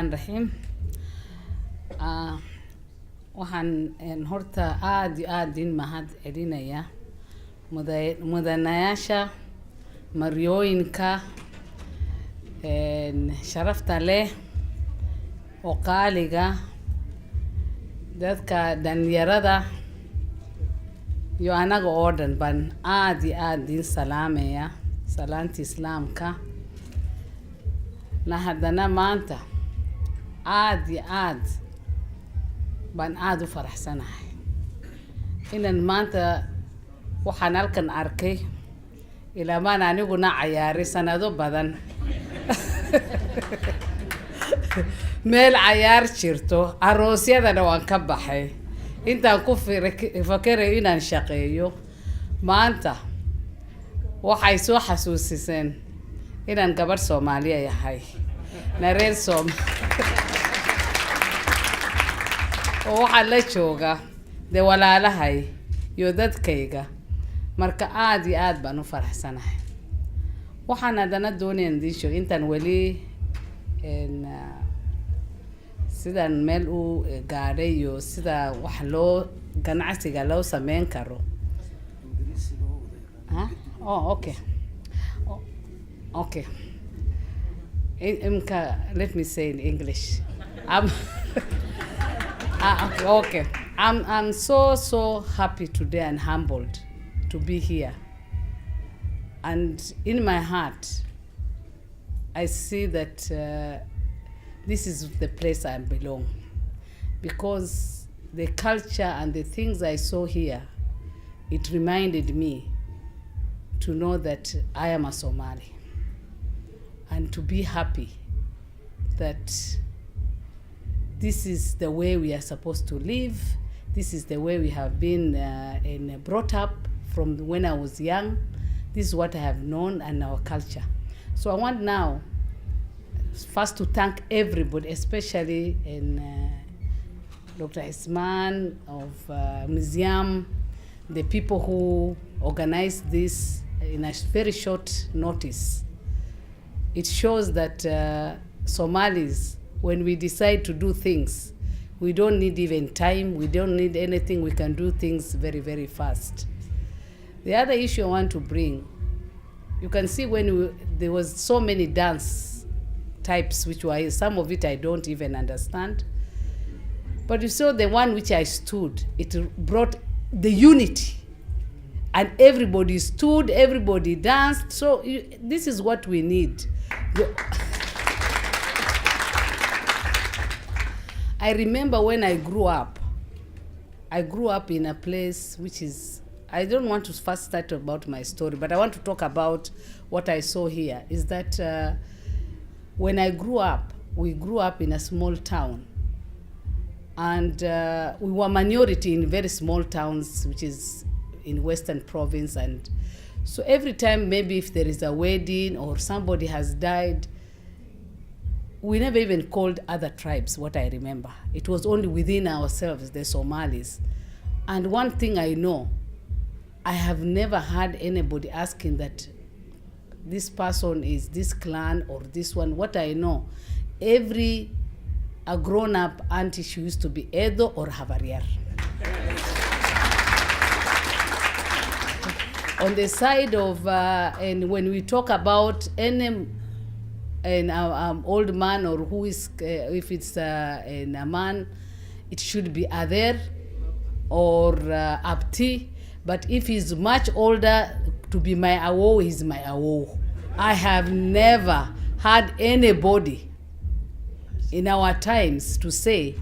Rahmaan Rahim. Waxaan horta aad iyo aad in mahad celinaya mudanayaasha maryooyinka sharafta leh oo qaaliga dadka dhalinyarada iyo anaga oo dhan baan aad iyo aad in salaamaya salaanta islaamka na haddana maanta aad iyo aad baan aad u faraxsanahay inaan maanta waxaan halkan arkay ilaa maan aniguna cayaaray sanado badan meel cayaar jirto aroosyadana waan ka baxay intaan ku fakeray inaan shaqeeyo maanta waxay soo xasuusiseen inaan gabar Soomaaliya yahay na reer oo waxaan la jooga de walaalahay iyo dadkayga marka aad iyo aad baan u faraxsanahay waxaan haddana doonayaa diisho intaan weli sidaan meel u gaadhay iyo sida wax loo ganacsiga loo sameyn karo okay let me say in English. Okay. I'm so happy today and humbled to be here. And in my heart, I see that this is the place I belong. Because the culture and the things I saw here, it reminded me to know that I am a Somali. And to be happy that this is the way we are supposed to live. This is the way we have been brought up from when I was young. This is what I have known and our culture. So I want now first to thank everybody, especially Dr. Isman of Museum, the people who organized this in a very short notice. It shows that Somalis, when we decide to do things, we don't need even time, we don't need anything, we can do things very, very fast. The other issue I want to bring, you can see when there was so many dance types, which were, some of it I don't even understand. But you saw the one which I stood, it brought the unity. And everybody stood, everybody danced, so this is what we need. I remember when I grew up in a place which is, I don't want to first start about my story, but I want to talk about what I saw here, is that when I grew up, we grew up in a small town. And we were minority in very small towns, which is in Western Province. And so every time, maybe if there is a wedding or somebody has died, we never even called other tribes, what I remember. It was only within ourselves, the Somalis. And one thing I know, I have never had anybody asking that this person is this clan or this one. What I know, a grown-up auntie, she used to be Edo or Havariar. On the side of, and when we talk about any old man or who is, if it's a man, it should be Ader or Abti. But if he's much older, to be my awo, he's my awo. I have never had anybody in our times to say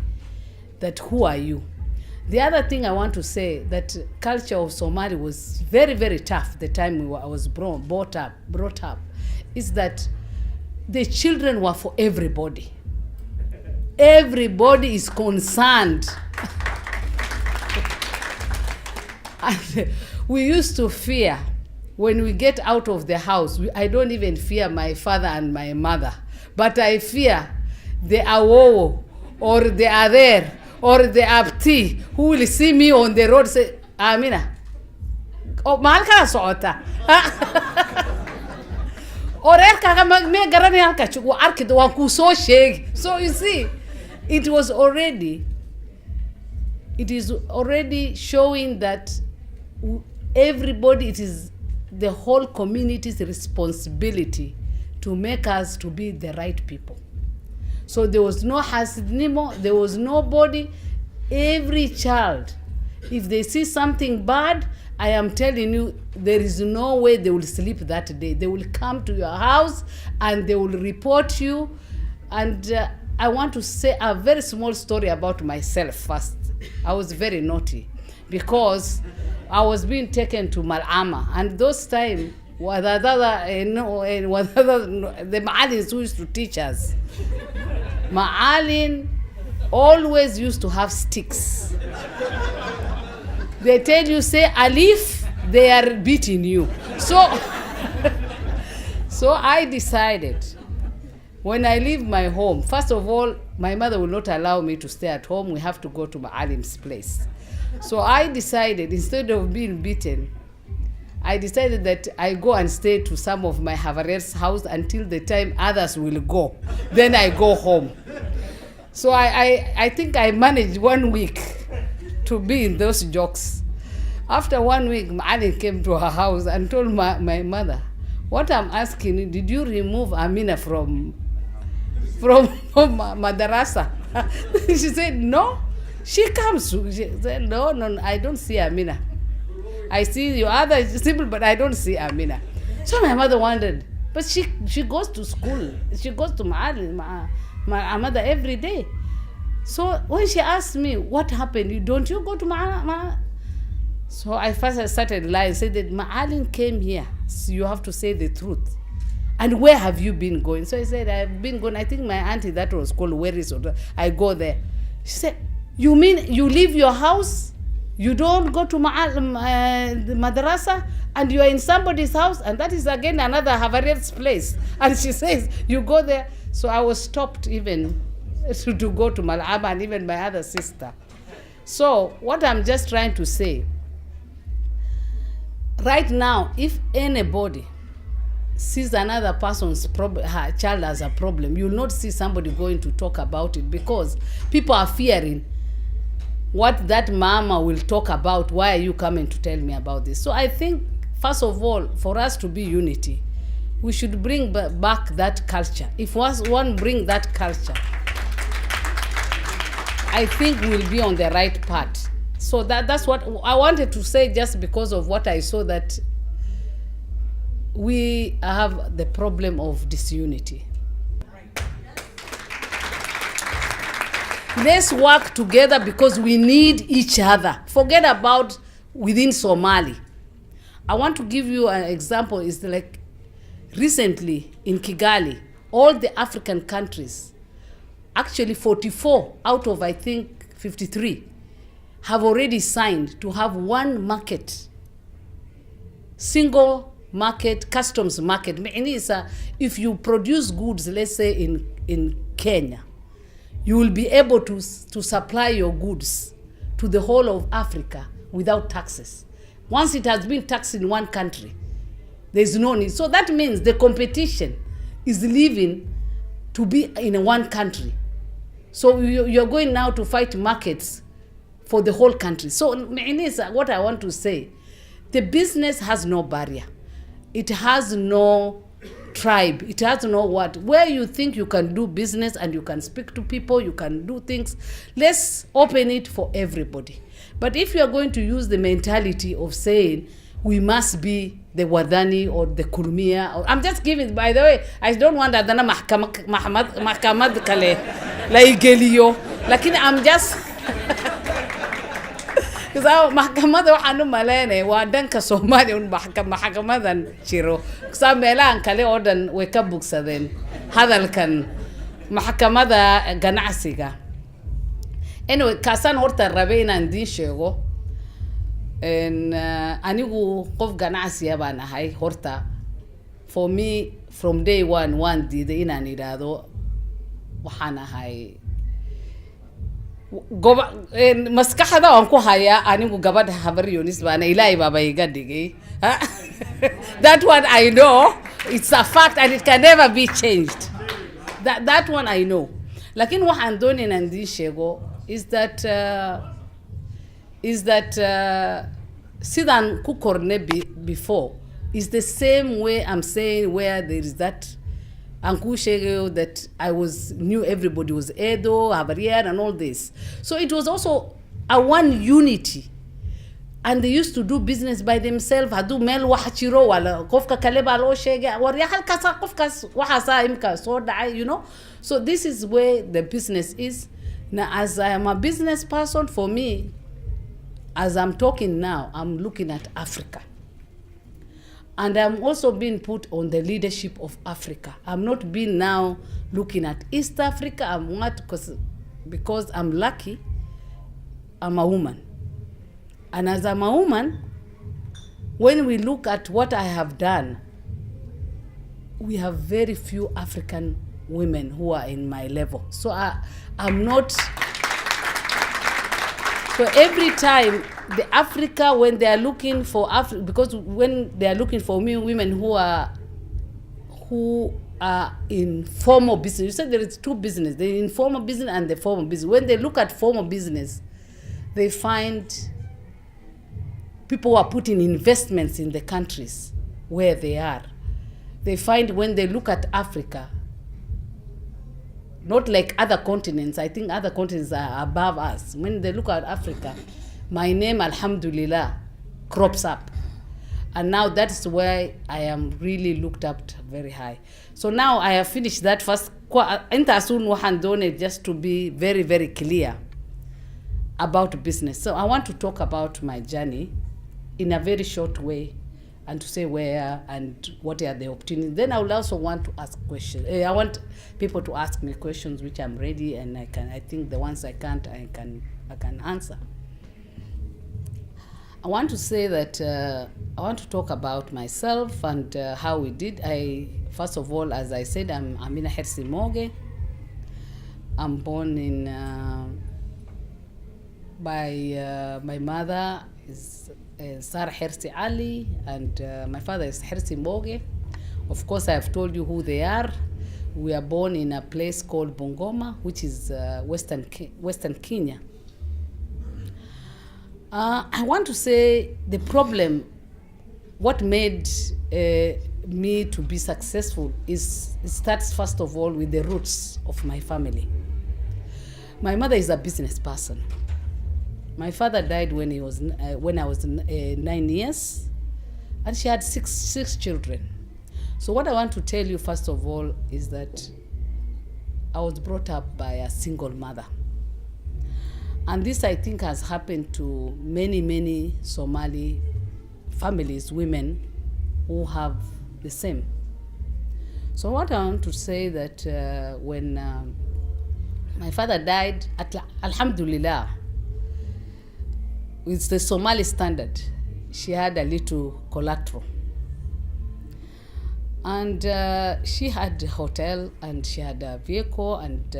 that, who are you? The other thing I want to say, that culture of Somali was very, very tough the time I was brought up, is that the children were for everybody. Everybody is concerned. And we used to fear when we get out of the house. I don't even fear my father and my mother, but I fear the awo or the ader or the abti who will see me on the road say, Amina, oh, mahal ka socota. Or So you see, it is already showing that everybody, it is the whole community's responsibility to make us to be the right people. So there was no hasidnimo, there was nobody. Every child, if they see something bad, I am telling you, there is no way they will sleep that day. They will come to your house and they will report you. And I want to say a very small story about myself first. I was very naughty because I was being taken to Mal'ama, and those times, the Ma'alins who used to teach us, Ma'alin always used to have sticks. They tell you, say alif, they are beating you. So I decided, when I leave my home, first of all, my mother will not allow me to stay at home. We have to go to Ma'alim's place. So I decided, instead of being beaten, I decided that I go and stay to some of my Havarer's house until the time others will go. Then I go home. So I think I managed 1 week to be in those jokes. After 1 week, Ma'alim came to her house and told my mother, what I'm asking, did you remove Amina from Madarasa? She said, no. She comes. She said, no, I don't see Amina. I see your other sibling, but I don't see Amina. So my mother wondered, but she goes to school. She goes to Ma'alim, my mother every day. So when she asked me, what happened? Don't you go to Ma'alim? So I started lying, said that Ma'alim came here. So you have to say the truth. And where have you been going? So I said, I've been going, I think my auntie that was called Weris, I go there. She said, you mean you leave your house? You don't go to the madrasa and you are in somebody's house? And that is again another Havarier's place. And she says, you go there. So I was stopped even to go to Mal'ama, and even my other sister. So what I'm just trying to say, right now, if anybody sees another person's child as a problem, you will not see somebody going to talk about it, because people are fearing what that mama will talk about. Why are you coming to tell me about this? So I think, first of all, for us to be unity, we should bring back that culture. If one bring that culture, I think we'll be on the right path. So that's what I wanted to say, just because of what I saw, that we have the problem of disunity. Let's work together, because we need each other. Forget about within Somali. I want to give you an example. It's like recently in Kigali, all the African countries, actually 44 out of, I think, 53, have already signed to have one market, single market, customs market. If you produce goods, let's say in Kenya, you will be able to supply your goods to the whole of Africa without taxes. Once it has been taxed in one country, there's no need. So that means the competition is leaving to be in one country. So you're going now to fight markets for the whole country. So what I want to say, the business has no barrier. It has no tribe. It has no what. Where you think you can do business and you can speak to people, you can do things, let's open it for everybody. But if you are going to use the mentality of saying we must be the Wadani or the Kurmia, I'm just giving, by the way, I don't want Adana Mahkamad Kale, like Gelio, lakini I'm just because mahkamada waxaanu maleynay waa dhanka Soomaaliya un maxkamadan jiro because meelahan kale oo dhan way ka bugsadeen hadalkan maxkamada ganacsiga. Anyway, kaasan horta rabay inaan diin sheego anigu qof ganacsiya baan ahay. Horta for me from day one diiday inaan idhaahdo waxaan ahay maskaxda aan ku haya anigu gabadha habar Yunis baana Ilaahay baba iga dhigay. That one I know, It's a fact and it can never be changed. That one I know. Lakini what I'm doing in Shego is that Sidan Kukorne before is the same way I'm saying where there is that Anku Shego that knew everybody was Edo, Habarian and all this. So it was also a one unity. And they used to do business by themselves. Hadu mel wahachiro wala kofka kaleba lo shege wariya halkasa kofka wahasa imka so dai, you know. So this is where the business is. Now, as I am a business person, for me, as I'm talking now, I'm looking at Africa. And I'm also being put on the leadership of Africa. I'm not being now looking at East Africa. I'm not, because I'm lucky, I'm a woman. And as I'm a woman, when we look at what I have done, we have very few African women who are in my level. So I'm not. So every time the Africa, when they are looking for because when they are looking for women who are in formal business, you said there is two business, the informal business and the formal business. When they look at formal business, they find people who are putting investments in the countries where they are. They find when they look at Africa, not like other continents. I think other continents are above us. When they look at Africa, my name, Alhamdulillah, crops up. And now that's where I am really looked up very high. So now I have finished that first. Just to be very, very clear about business. So I want to talk about my journey in a very short way and to say where and what are the opportunities. Then I will also want to ask questions. I want people to ask me questions which I'm ready, and I think the ones I can't, I can answer. I want to say that I want to talk about myself and how we did. First of all, as I said, I'm Amina Hersi Moghe. I'm born in by my mother is Sarah Hersi Ali, and my father is Hersi Moghe. Of course, I have told you who they are. We are born in a place called Bungoma, which is Western Kenya. I want to say the problem, what made me to be successful it starts first of all with the roots of my family. My mother is a business person. My father died when I was 9 years, and she had six children. So what I want to tell you first of all is that I was brought up by a single mother. And this, I think, has happened to many Somali families, women who have the same. So what I want to say that when my father died, Alhamdulillah, with the Somali standard, she had a little collateral. And she had a hotel, and she had a vehicle, and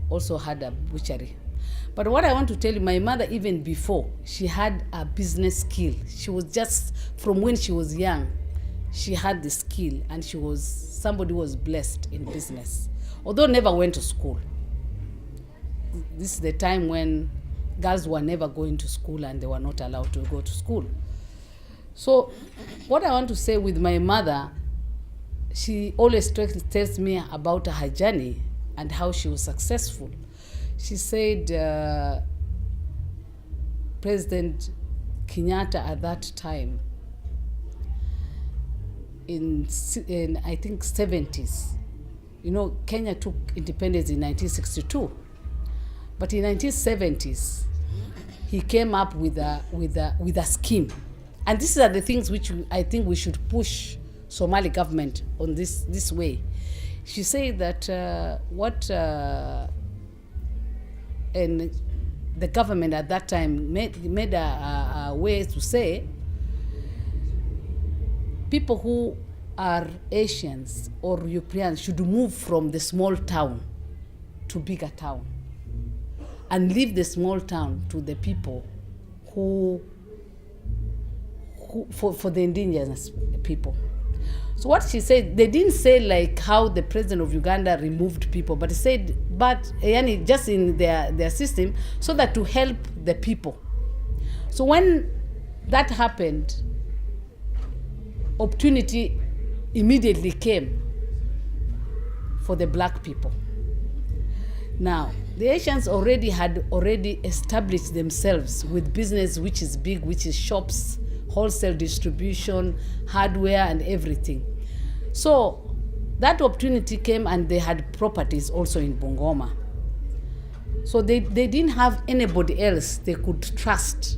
also had a butchery. But what I want to tell you, my mother, even before, she had a business skill. She was just, from when she was young, she had the skill, and she was somebody who was blessed in business, although never went to school. This is the time when girls were never going to school and they were not allowed to go to school. So what I want to say with my mother, she always tells me about her journey and how she was successful. She said President Kenyatta at that time, in I think 70s, you know, Kenya took independence in 1962. But in 1970s, he came up with a scheme. And these are the things which I think we should push Somali government on this way. She said that and the government at that time made a way to say people who are Asians or Europeans should move from the small town to bigger town, and leave the small town to the people who for the indigenous people. So what she said, they didn't say like how the president of Uganda removed people, but he said, yani just in their system, so that to help the people. So when that happened, opportunity immediately came for the black people. Now, the Asians had already established themselves with business which is big, which is shops, wholesale distribution, hardware, and everything. So that opportunity came, and they had properties also in Bungoma. So they didn't have anybody else they could trust.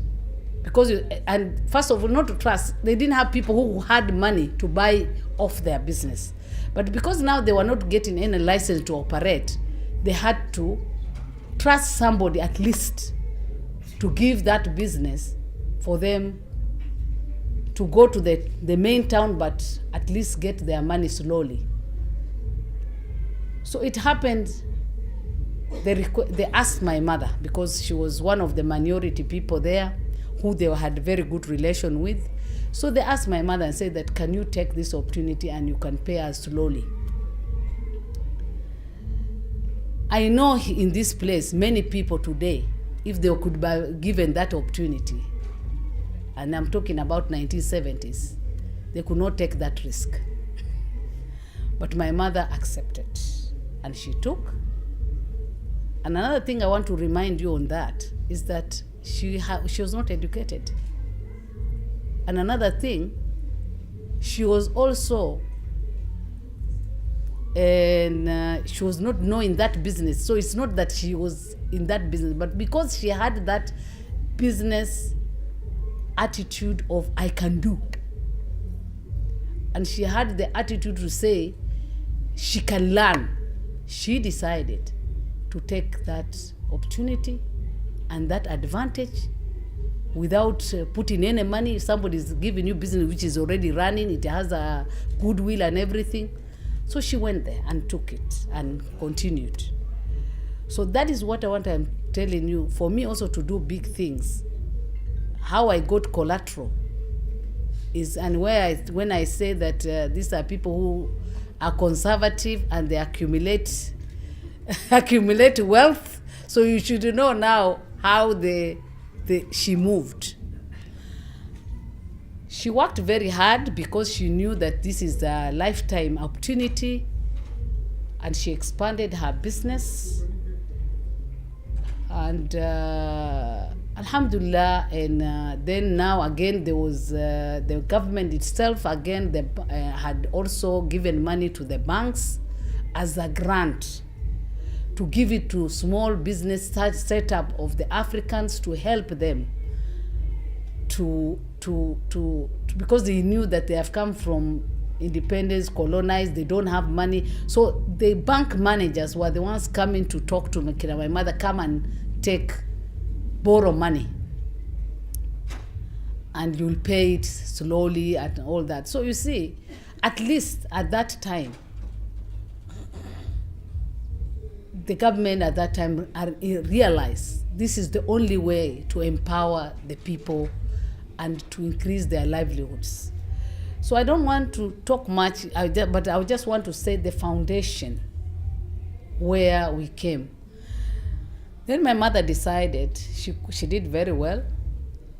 And first of all, not to trust, they didn't have people who had money to buy off their business. But because now they were not getting any license to operate, they had to trust somebody at least to give that business for them to go to the main town, but at least get their money slowly. So it happened, they asked my mother, because she was one of the minority people there who they had very good relation with. So they asked my mother and said that, can you take this opportunity and you can pay us slowly? I know in this place, many people today, if they could be given that opportunity, and I'm talking about 1970s, they could not take that risk. But my mother accepted, and she took. And another thing I want to remind you on that is that she was not educated. And another thing, she was also, she was not knowing that business. So it's not that she was in that business, but because she had that business attitude of I can do, and she had the attitude to say she can learn, she decided to take that opportunity and that advantage without putting any money. If somebody is giving you business which is already running, it has a goodwill and everything. So she went there and took it and continued. So that is what I'm telling you. For me also to do big things, how I got collateral is, and when I say that these are people who are conservative and they accumulate wealth. So you should know now how she moved. She worked very hard because she knew that this is a lifetime opportunity, and she expanded her business. And Alhamdulillah, and then now again there was the government itself again, had also given money to the banks as a grant to give it to small business setup of the Africans to help them to because they knew that they have come from independence, colonized, they don't have money. So the bank managers were the ones coming to talk to my mother, come and borrow money, and you'll pay it slowly and all that. So you see, at least at that time, the government at that time realized this is the only way to empower the people and to increase their livelihoods. So I don't want to talk much, but I just want to say the foundation where we came. Then my mother decided, she did very well.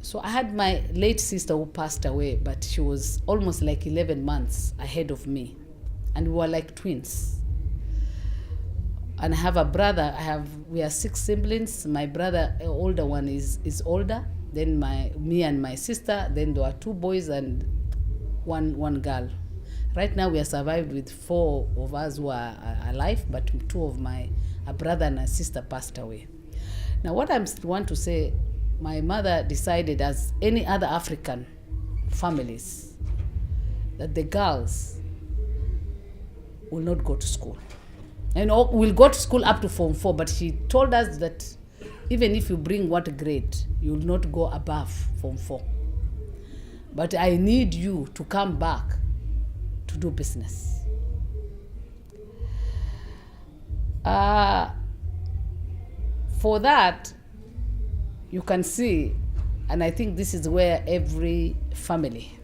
So I had my late sister who passed away, but she was almost like 11 months ahead of me. And we were like twins. And I have a brother, we are 6 siblings. My brother, older one, is older. Then me and my sister, then there are 2 boys and one girl. Right now we are survived with 4 of us who are alive, but 2 of a brother and a sister passed away. Now what I want to say, my mother decided, as any other African families, that the girls will not go to school. And will go to school up to Form 4, but she told us that even if you bring what grade, you will not go above Form 4. But I need you to come back to do business. For that, you can see, and I think this is where every family,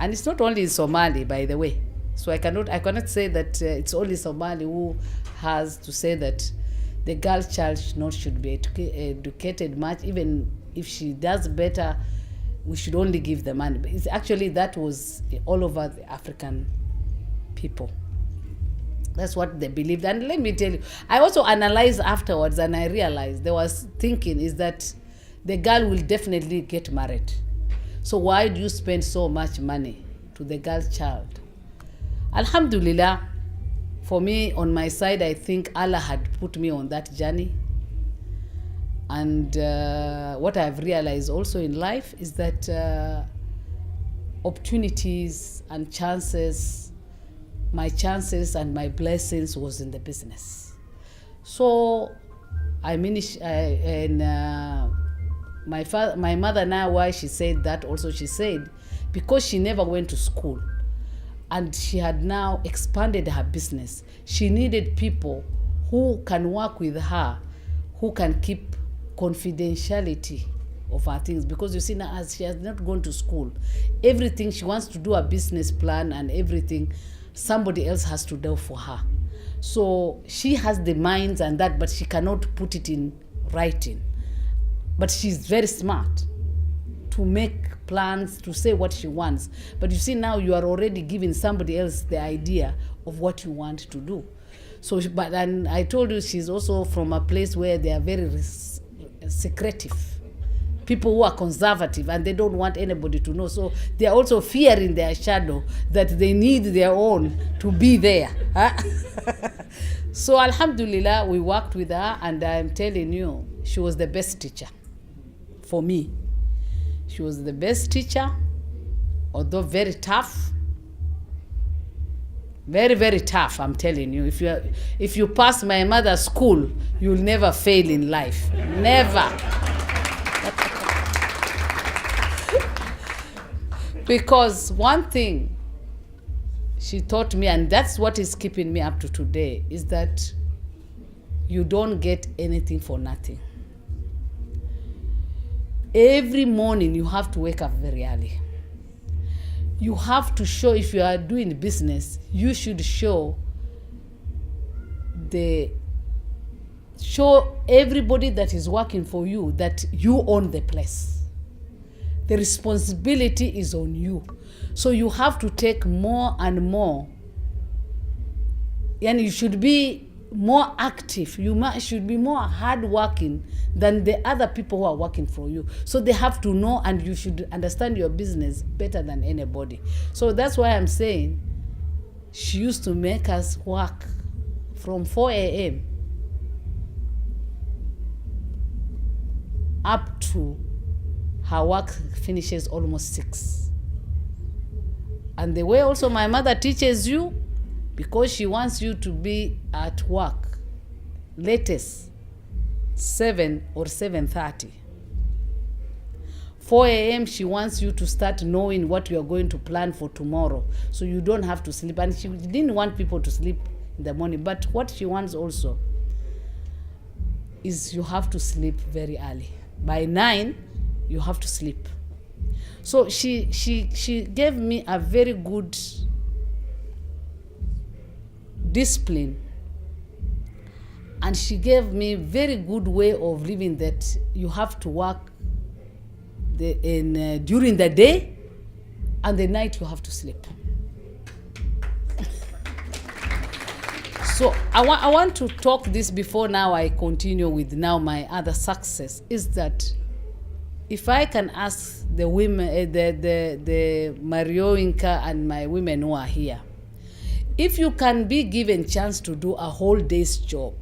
and it's not only in Somali, by the way, So I cannot say that it's only Somali who has to say that the girl child should be educated much. Even if she does better, we should only give the money. But it's actually, that was all over the African people. That's what they believed. And let me tell you, I also analyzed afterwards, and I realized there was thinking is that the girl will definitely get married. So why do you spend so much money to the girl child? Alhamdulillah, for me, on my side, I think Allah had put me on that journey. And what I've realized also in life is that opportunities and chances, my chances and my blessings was in the business. So my mother now, why she said that also, she said because she never went to school and she had now expanded her business, she needed people who can work with her, who can keep confidentiality of her things. Because you see now, as she has not gone to school, everything she wants to do, a business plan and everything, somebody else has to do for her. So she has the minds and that, but she cannot put it in writing. But she's very smart to make plans, to say what she wants. But you see now, you are already giving somebody else the idea of what you want to do. So, but and I told you, she's also from a place where they are very secretive. People who are conservative and they don't want anybody to know. So they are also fearing their shadow, that they need their own to be there. So Alhamdulillah, we worked with her, and I'm telling you, she was the best teacher for me. She was the best teacher, although very tough. Very, very tough, I'm telling you. If you pass my mother's school, you'll never fail in life. Never. Because one thing she taught me, and that's what is keeping me up to today, is that you don't get anything for nothing. Every morning you have to wake up very early. You have to show, if you are doing business, you should show everybody that is working for you that you own the place. The responsibility is on you. So you have to take more and more. And you should be more active. You should be more hardworking than the other people who are working for you. So they have to know, and you should understand your business better than anybody. So that's why I'm saying she used to make us work from 4 a.m. up to her work finishes almost 6. And the way also my mother teaches you, because she wants you to be at work latest 7 or 7:30. 4 a.m. she wants you to start knowing what you are going to plan for tomorrow, so you don't have to sleep. And she didn't want people to sleep in the morning, but what she wants also is you have to sleep very early. By 9, you have to sleep. So she gave me a very good discipline, and she gave me very good way of living, that you have to work during the day, and the night you have to sleep. So I want to talk this before now I continue with now my other success, is that if I can ask the women, the Mario Inca and my women who are here, if you can be given chance to do a whole day's job,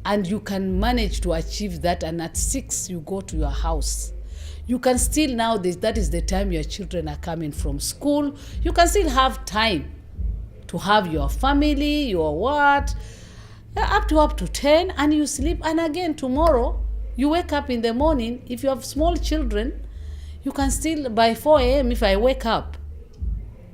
and you can manage to achieve that, and at 6 you go to your house, you can still, now that is the time your children are coming from school, you can still have time to have your family, your what, up to 10, and you sleep. And again tomorrow, you wake up in the morning. If you have small children, you can still, by 4 a.m. if I wake up,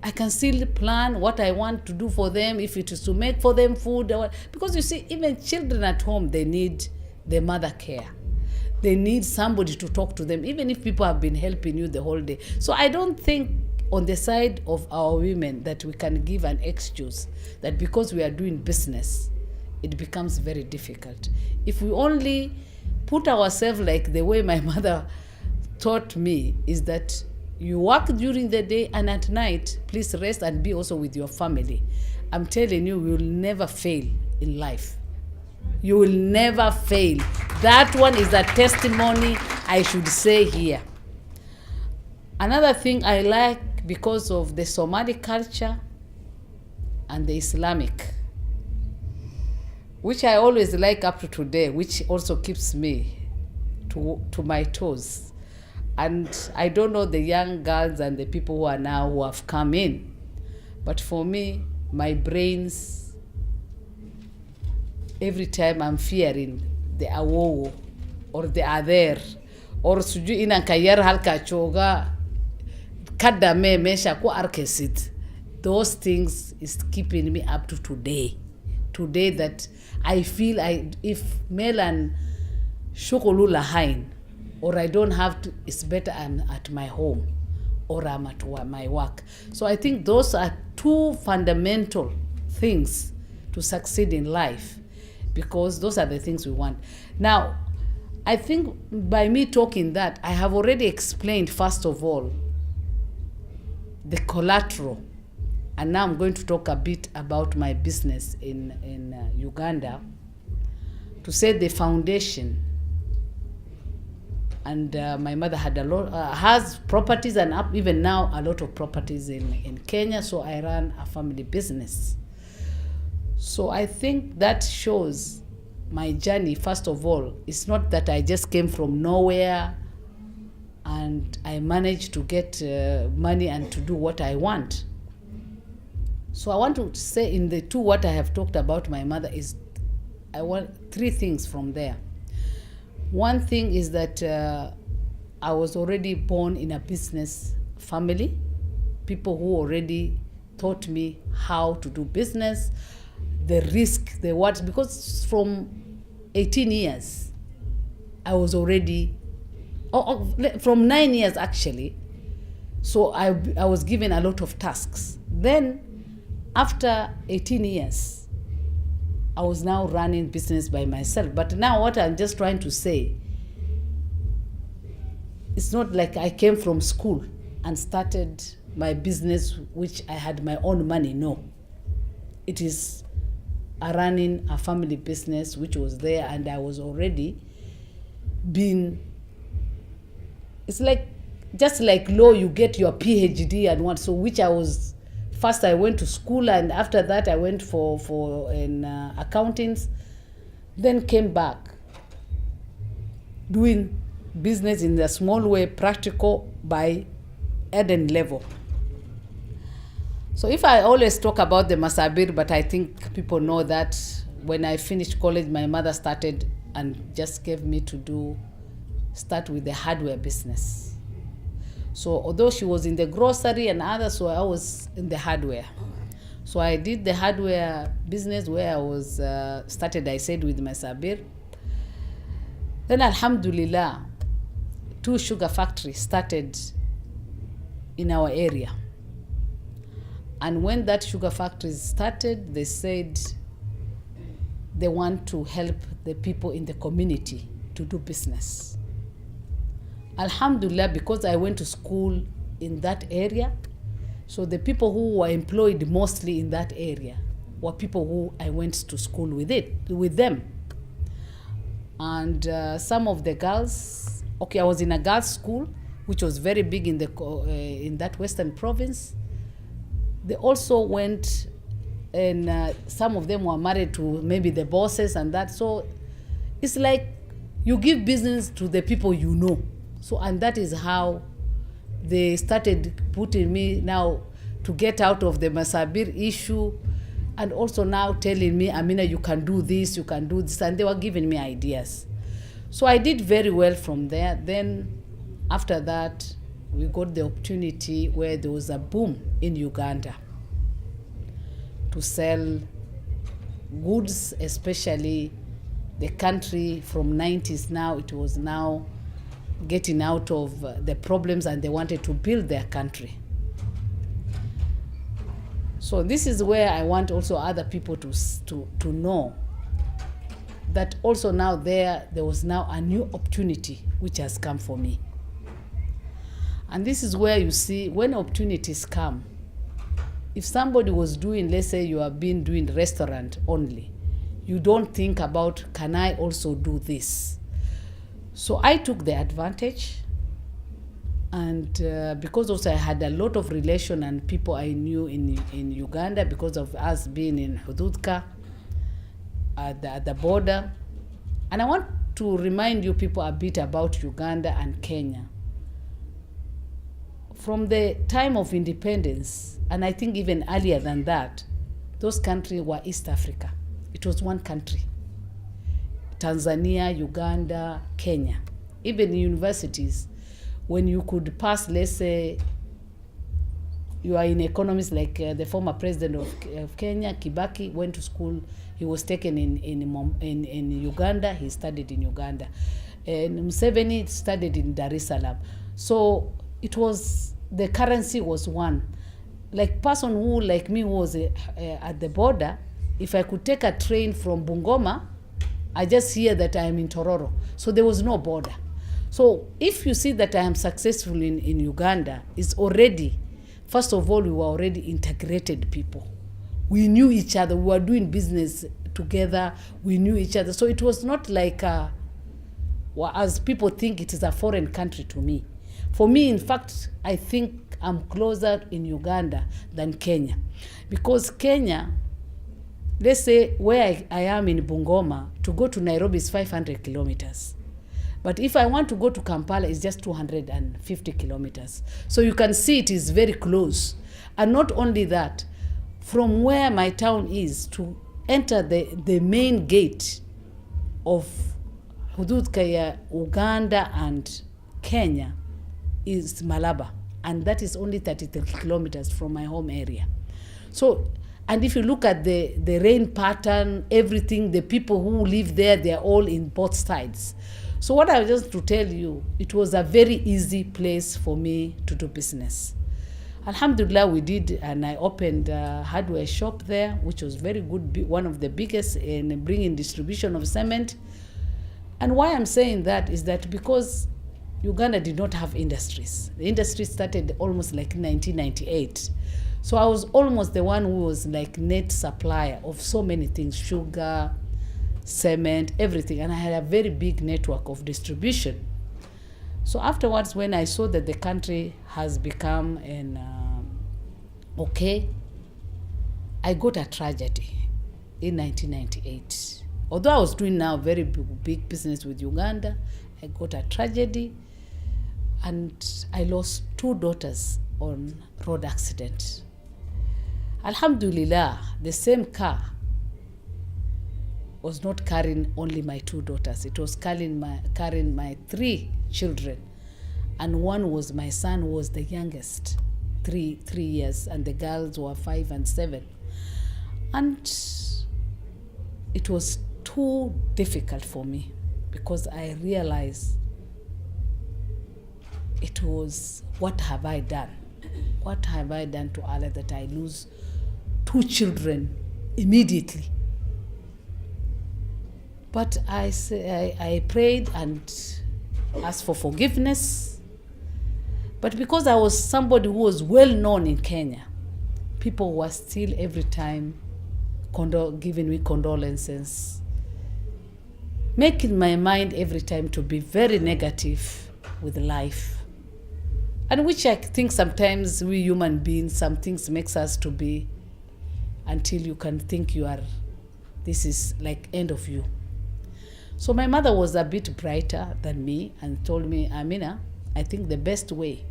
I can still plan what I want to do for them, if it is to make for them food. Because you see, even children at home, they need the mother care. They need somebody to talk to them, even if people have been helping you the whole day. So I don't think on the side of our women that we can give an excuse that because we are doing business, it becomes very difficult. If we only put ourselves like the way my mother taught me, is that you work during the day and at night, please rest and be also with your family. I'm telling you, you will never fail in life. You will never fail. That one is a testimony I should say here. Another thing I like, because of the Somali culture and the Islamic, which I always like up to today, which also keeps me to my toes. And I don't know the young girls and the people who have come in, but for me, my brains, every time I'm fearing the awowo or the other, or suju ina kayar halka choga kada me mesha ku arkesit, those things is keeping me up to today that I feel if Melan shukulu lahain, or I don't have to, it's better I'm at my home or I'm at my work. So I think those are two fundamental things to succeed in life, because those are the things we want. Now, I think by me talking that, I have already explained, first of all, the collateral. And now I'm going to talk a bit about my business in Uganda, to say the foundation. And my mother had has properties, and even now a lot of properties in Kenya, so I ran a family business. So I think that shows my journey. First of all, it's not that I just came from nowhere and I managed to get money and to do what I want. So I want to say in the two what I have talked about my mother is, I want three things from there. One thing is that I was already born in a business family, people who already taught me how to do business, the risk, the what, because from 18 years, I was already, from 9 years actually, so I was given a lot of tasks. Then after 18 years, I was now running business by myself. But now what I'm just trying to say, it's not like I came from school and started my business, which I had my own money. No. It is running a family business, which was there, and I was already it's like, just like law, you get your PhD and what, so which I was, first I went to school, and after that I went for accountings, then came back doing business in a small way, practical by Eden level. So if I always talk about the Masabir, but I think people know that when I finished college, my mother started and just gave me to start with the hardware business. So although she was in the grocery and others, so I was in the hardware. So I did the hardware business where I was started, I said, with my Sabir. Then Alhamdulillah, 2 sugar factories started in our area. And when that sugar factory started, they said they want to help the people in the community to do business. Alhamdulillah, because I went to school in that area, so the people who were employed mostly in that area were people who I went to school with them. And some of the girls, I was in a girls' school, which was very big in that western province. They also went, and some of them were married to maybe the bosses and that. So it's like you give business to the people you know. So, and that is how they started putting me now to get out of the Masabir issue, and also now telling me, Amina, you can do this, you can do this, and they were giving me ideas. So I did very well from there. Then after that, we got the opportunity where there was a boom in Uganda to sell goods, especially the country from 90s now, it was now getting out of the problems, and they wanted to build their country. So this is where I want also other people to know that also now there was now a new opportunity which has come for me. And this is where you see when opportunities come, if somebody was doing, let's say you have been doing restaurant only, you don't think about, can I also do this? So I took the advantage, and because also I had a lot of relation and people I knew in Uganda because of us being in Hududka at the border. And I want to remind you people a bit about Uganda and Kenya. From the time of independence, and I think even earlier than that, those countries were East Africa. It was one country. Tanzania, Uganda, Kenya. Even in universities, when you could pass, let's say, you are in economics, like the former president of Kenya, Kibaki, went to school. He was taken in Uganda. He studied in Uganda. And Museveni studied in Dar es Salaam. So it was, the currency was one. Like person who, like me, was at the border, if I could take a train from Bungoma, I just hear that I am in Tororo. So there was no border. So if you see that I am successful in Uganda, it's already, first of all, we were already integrated people. We knew each other. We were doing business together. We knew each other. So it was not like, as people think, it is a foreign country to me. For me, in fact, I think I'm closer in Uganda than Kenya. Because Kenya, let's say where I am in Bungoma, to go to Nairobi is 500 kilometers. But if I want to go to Kampala, it's just 250 kilometers. So you can see it is very close. And not only that, from where my town is to enter the main gate of Hududkaya, Uganda and Kenya is Malaba. And that is only 33 kilometers from my home area. So, and if you look at the rain pattern, everything, the people who live there, they are all in both sides. So what I was just to tell you, it was a very easy place for me to do business. Alhamdulillah, we did, and I opened a hardware shop there, which was very good, one of the biggest in bringing distribution of cement. And why I'm saying that is that because Uganda did not have industries. The industry started almost like 1998. So I was almost the one who was like net supplier of so many things, sugar, cement, everything. And I had a very big network of distribution. So afterwards, when I saw that the country has become okay, I got a tragedy in 1998. Although I was doing now very big business with Uganda, I got a tragedy and I lost 2 daughters on road accident. Alhamdulillah, the same car was not carrying only my 2 daughters. It was carrying my 3 children. And one was my son, who was the youngest, 3 years, and the girls were 5 and 7. And it was too difficult for me because I realized it was, what have I done? What have I done to Allah that I lose 2 children immediately? But I prayed and asked for forgiveness. But because I was somebody who was well known in Kenya, people were still every time giving me condolences, making my mind every time to be very negative with life. And which I think sometimes we human beings, some things makes us to be, until you can think this is like end of you. So my mother was a bit brighter than me and told me, Amina, I think the best way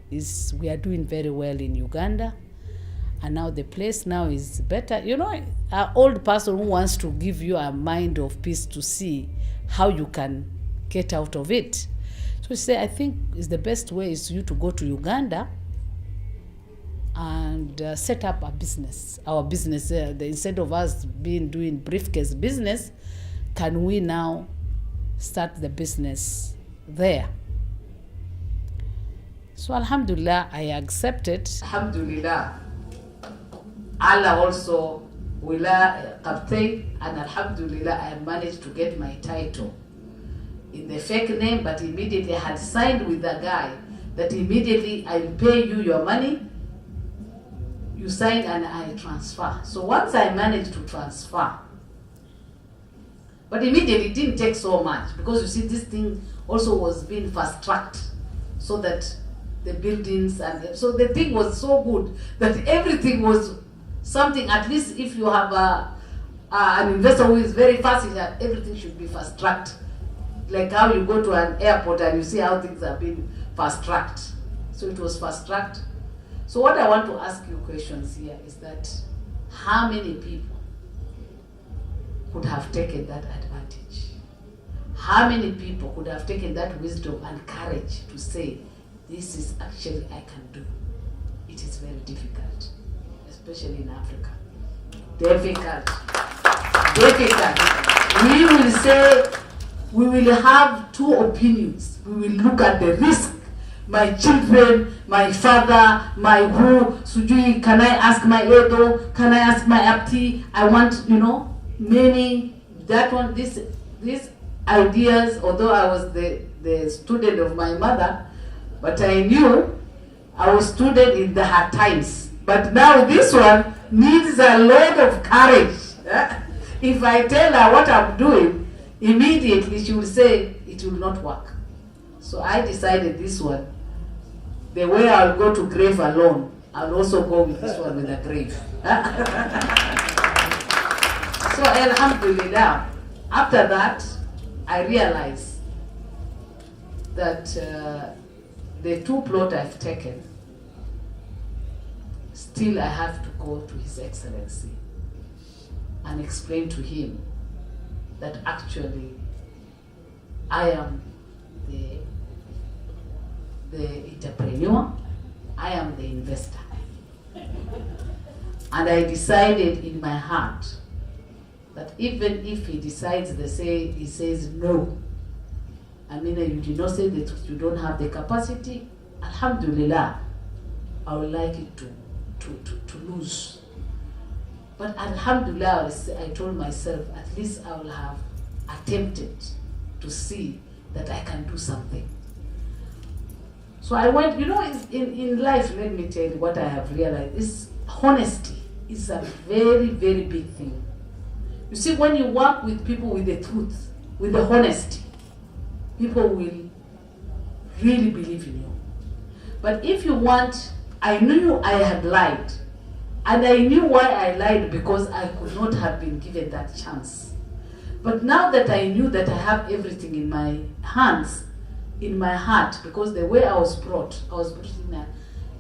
is we are doing very well in Uganda. And now the place now is better. You know, an old person who wants to give you a mind of peace to see how you can get out of it. So she said, I think is the best way is you to go to Uganda and set up a business. Our business, instead of us doing briefcase business, can we now start the business there? So Alhamdulillah, I accepted. Alhamdulillah. Allah also, Wila Captain, and Alhamdulillah, I managed to get my title in the fake name, but immediately I had signed with the guy that immediately I will pay you your money, you sign and I transfer. So once I managed to transfer, but immediately it didn't take so much, because you see this thing also was being fast-tracked so that the buildings, and so the thing was so good that everything was something, at least if you have an investor who is very fast, everything should be fast-tracked. Like how you go to an airport and you see how things are being fast-tracked. So it was fast-tracked. So what I want to ask you questions here is that how many people could have taken that advantage? How many people could have taken that wisdom and courage to say, this is actually I can do? It is very difficult, especially in Africa. Difficult. We will say, we will have two opinions. We will look at the risk. My children, my father, my who, Sujui, can I ask my Edo? Can I ask my Apti? I want, many, that one, these ideas, although I was the student of my mother, but I knew I was student in the hard times. But now this one needs a lot of courage. If I tell her what I'm doing, immediately she will say it will not work. So I decided this one, the way I'll go to grave alone, I'll also go with this one with a grave. So Alhamdulillah, after that, I realized that the two plots I've taken, still I have to go to His Excellency and explain to him that actually I am the entrepreneur, I am the investor. And I decided in my heart that even if he decides, he says no, Amina, you did not say that you don't have the capacity, Alhamdulillah, I would like it to lose. But Alhamdulillah, I told myself, at least I will have attempted to see that I can do something. So I went, in life, let me tell you what I have realized, is honesty is a very, very big thing. You see, when you work with people with the truth, with the honesty, people will really believe in you. But if you want, I knew I had lied. And I knew why I lied, because I could not have been given that chance. But now that I knew that I have everything in my hands, in my heart, because the way I was brought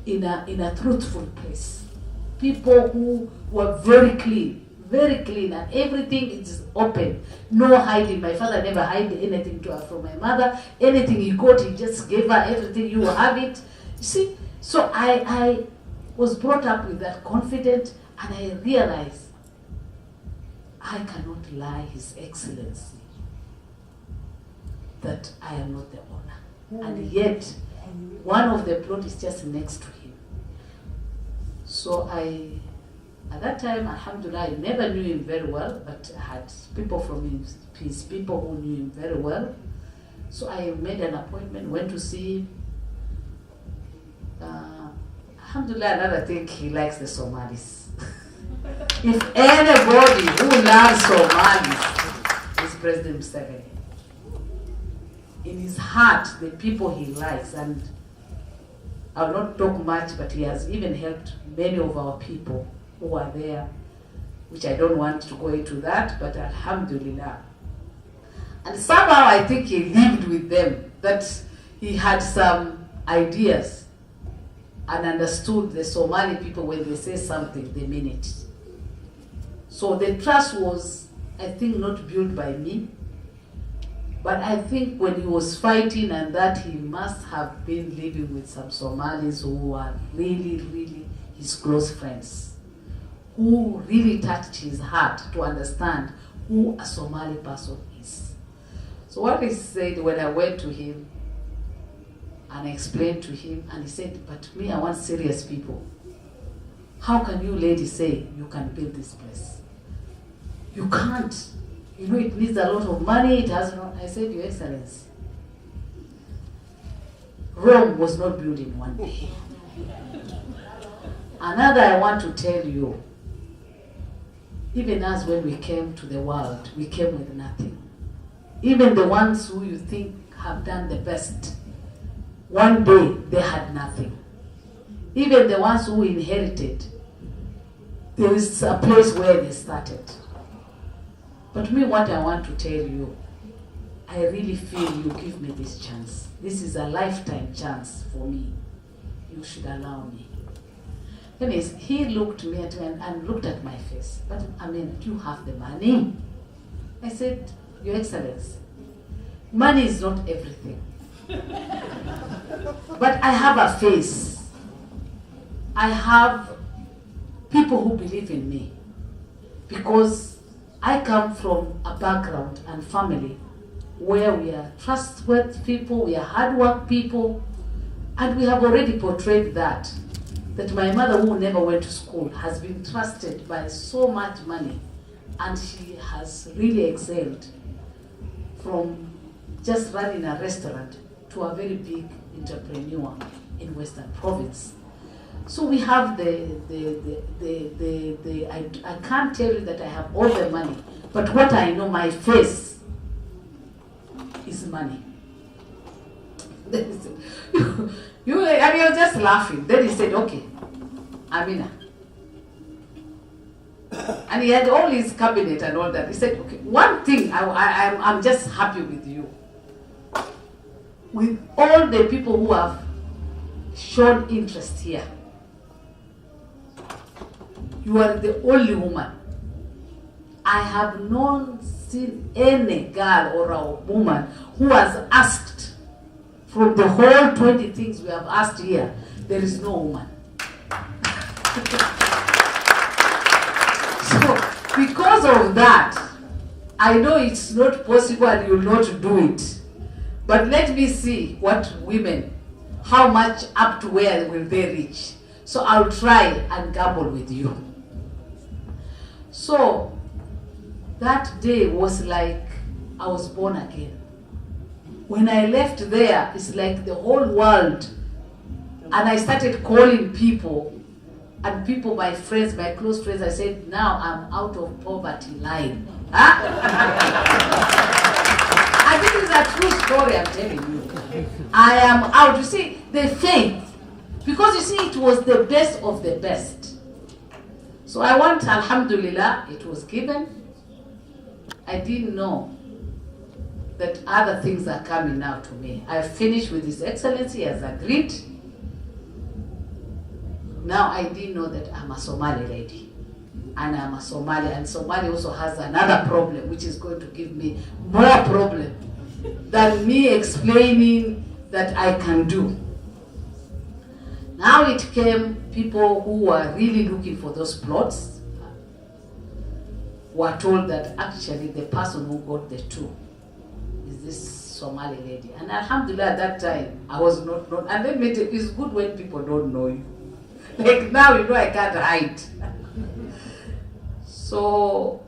in a truthful place. People who were very clean, and everything is open, no hiding. My father never hid anything from my mother. Anything he got, he just gave her everything. You have it. You see, so I was brought up with that confidence, and I realized I cannot lie His Excellency that I am not the owner. And yet, one of the plots is just next to him. So at that time, Alhamdulillah, I never knew him very well, but I had people from his people who knew him very well. So I made an appointment, went to see him. Alhamdulillah, another thing, he likes the Somalis. If anybody who loves Somalis is President Museveni. In his heart, the people he likes, and I'll not talk much, but he has even helped many of our people who are there, which I don't want to go into that, but Alhamdulillah. And somehow I think he lived with them, that he had some ideas and understood the Somali people, when they say something, they mean it. So the trust was, I think, not built by me, but I think when he was fighting and that, he must have been living with some Somalis who were really, really his close friends, who really touched his heart to understand who a Somali person is. So what he said when I went to him, and I explained to him, and he said, but me, I want serious people. how can you ladies say you can build this place? You can't. You know, it needs a lot of money. It has not. I said, Your Excellency, Rome was not built in one day. Another, I want to tell you, even us when we came to the world, we came with nothing. Even the ones who you think have done the best, one day they had nothing. Even the ones who inherited, there is a place where they started. But me, what I want to tell you, I really feel you give me this chance. This is a lifetime chance for me. You should allow me. Anyways, he looked me and looked at my face. But I mean, do you have the money? I said, Your Excellency, money is not everything. But I have a face. I have people who believe in me. Because I come from a background and family where we are trustworthy people, we are hard work people, and we have already portrayed that my mother, who never went to school, has been trusted by so much money, and she has really excelled from just running a restaurant to a very big entrepreneur in Western Province. So we have I can't tell you that I have all the money, but what I know, my face is money. I was just laughing. Then he said, okay, Amina. And he had all his cabinet and all that. He said, okay, one thing, I'm just happy with you. With all the people who have shown interest here, you are the only woman. I have not seen any girl or a woman who has asked from the whole 20 things we have asked here. There is no woman. So, because of that, I know it's not possible and you will not do it. But let me see what women, how much up to where will they reach. So I'll try and gamble with you. So that day was like I was born again. When I left there, it's like the whole world. And I started calling people, and people, my friends, my close friends, I said, now I'm out of poverty line. Huh? And this is a true story I'm telling you. I am out. You see, the faith. Because you see, it was the best of the best. So I want, alhamdulillah, it was given. I didn't know that other things are coming now to me. I finished with His Excellency as agreed. Now I didn't know that I'm a Somali lady. And I'm a Somali, and Somali also has another problem, which is going to give me more problem than me explaining that I can do. Now it came people who were really looking for those plots were told that actually the person who got the two is this Somali lady. And alhamdulillah, at that time, I was not known. And let me tell you, it's good when people don't know you. Like now, you know, I can't hide. So,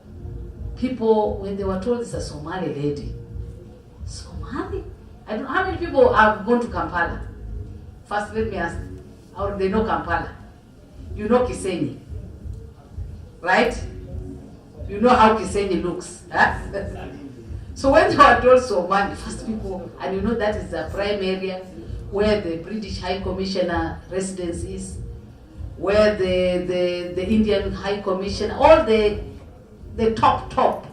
people, when they were told it's a Somali lady, Somali? I don't know how many people have gone to Kampala. First, let me ask, how do they know Kampala? You know Kisenyi, right? You know how Kisenyi looks. Huh? So when they were told Somali, first people, and you know that is the prime area where the British High Commissioner residence is, where the Indian High Commissioner, all the top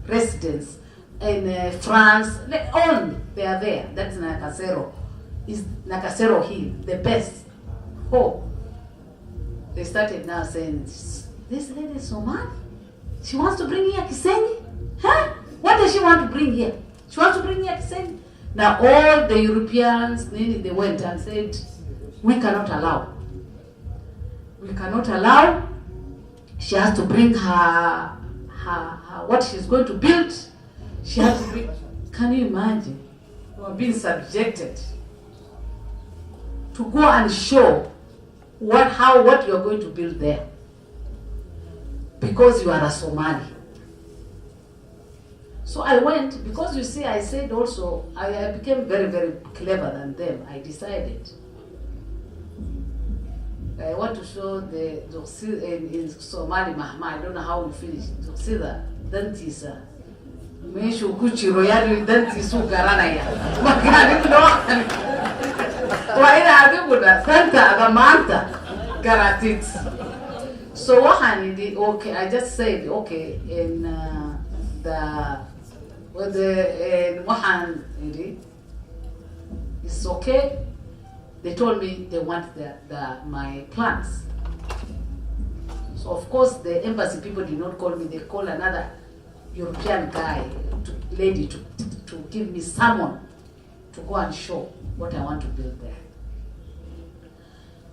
residents in France, all they are there. That's Nakasero. Is Nakasero Hill, the best. Oh, they started now saying, this lady is Somali. She wants to bring here Kisenyi? Huh? What does she want to bring here? She wants to bring here Kisenyi? Now all the Europeans, they went and said, we cannot allow. We cannot allow. She has to bring her what she's going to build. She has to bring. Can you imagine? You are being subjected to go and show what you're going to build there. Because you are a Somali. So I went, because you see, I said also, I became very, very clever than them. I decided. I want to show the in Somali Mahma, I don't know how we finish. Zoksida, dentisa. Mesho kuchi royali dentisu garanaya. Magari no. Waina adibuda santa agamanta garatit. So what I did, okay, I just said, okay, in it's okay. They told me they want my plans. So of course the embassy people did not call me. They called another European guy, lady, to give me someone to go and show what I want to build there.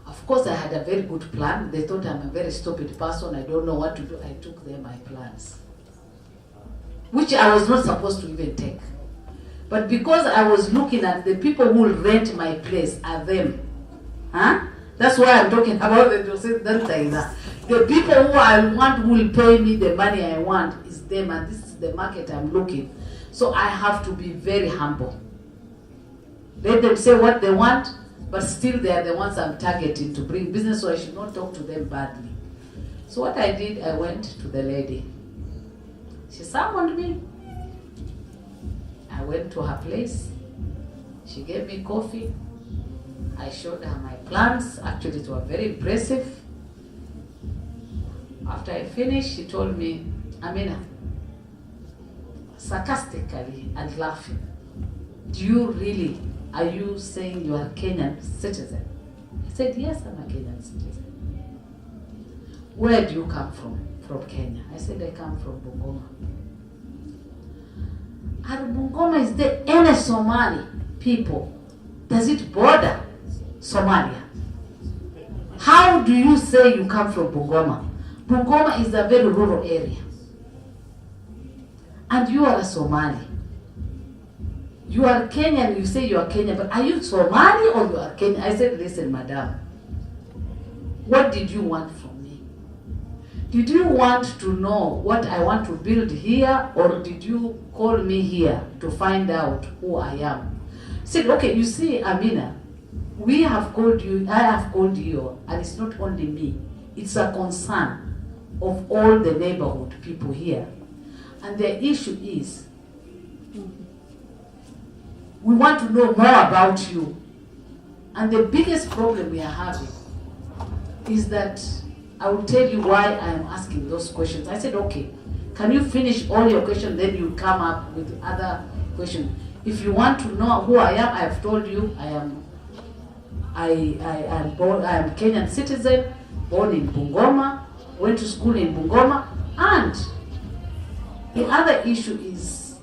Of course I had a very good plan. They thought I'm a very stupid person. I don't know what to do. I took them my plans, which I was not supposed to even take. But because I was looking at the people who will rent my place are them. Huh? That's why I'm talking about the The people who I want who will pay me the money I want is them, and this is the market I'm looking. So I have to be very humble. Let them say what they want, but still they are the ones I'm targeting to bring business, so I should not talk to them badly. So what I did, I went to the lady. She summoned me. I went to her place. She gave me coffee. I showed her my plans. Actually, it was very impressive. After I finished, she told me, Amina, sarcastically and laughing, are you saying you are a Kenyan citizen? I said, yes, I'm a Kenyan citizen. Where do you come from? From Kenya. I said, I come from Bungoma. And Bungoma, is there any Somali people? Does it border Somalia? How do you say you come from Bungoma? Bungoma is a very rural area. And you are a Somali. You are Kenyan, you say you are Kenyan, but are you Somali or you are Kenyan? I said, listen, madam, what did you want from me? Did you want to know what I want to build here, or did you call me here to find out who I am? I said, okay, you see, Amina, we have called you, I have called you, and it's not only me, it's a concern of all the neighborhood people here. And the issue is, we want to know more about you. And the biggest problem we are having is that, I will tell you why I am asking those questions. I said, okay, can you finish all your questions, then you come up with other questions. If you want to know who I am, I have told you I am Kenyan citizen, born in Bungoma, went to school in Bungoma, and the other issue is,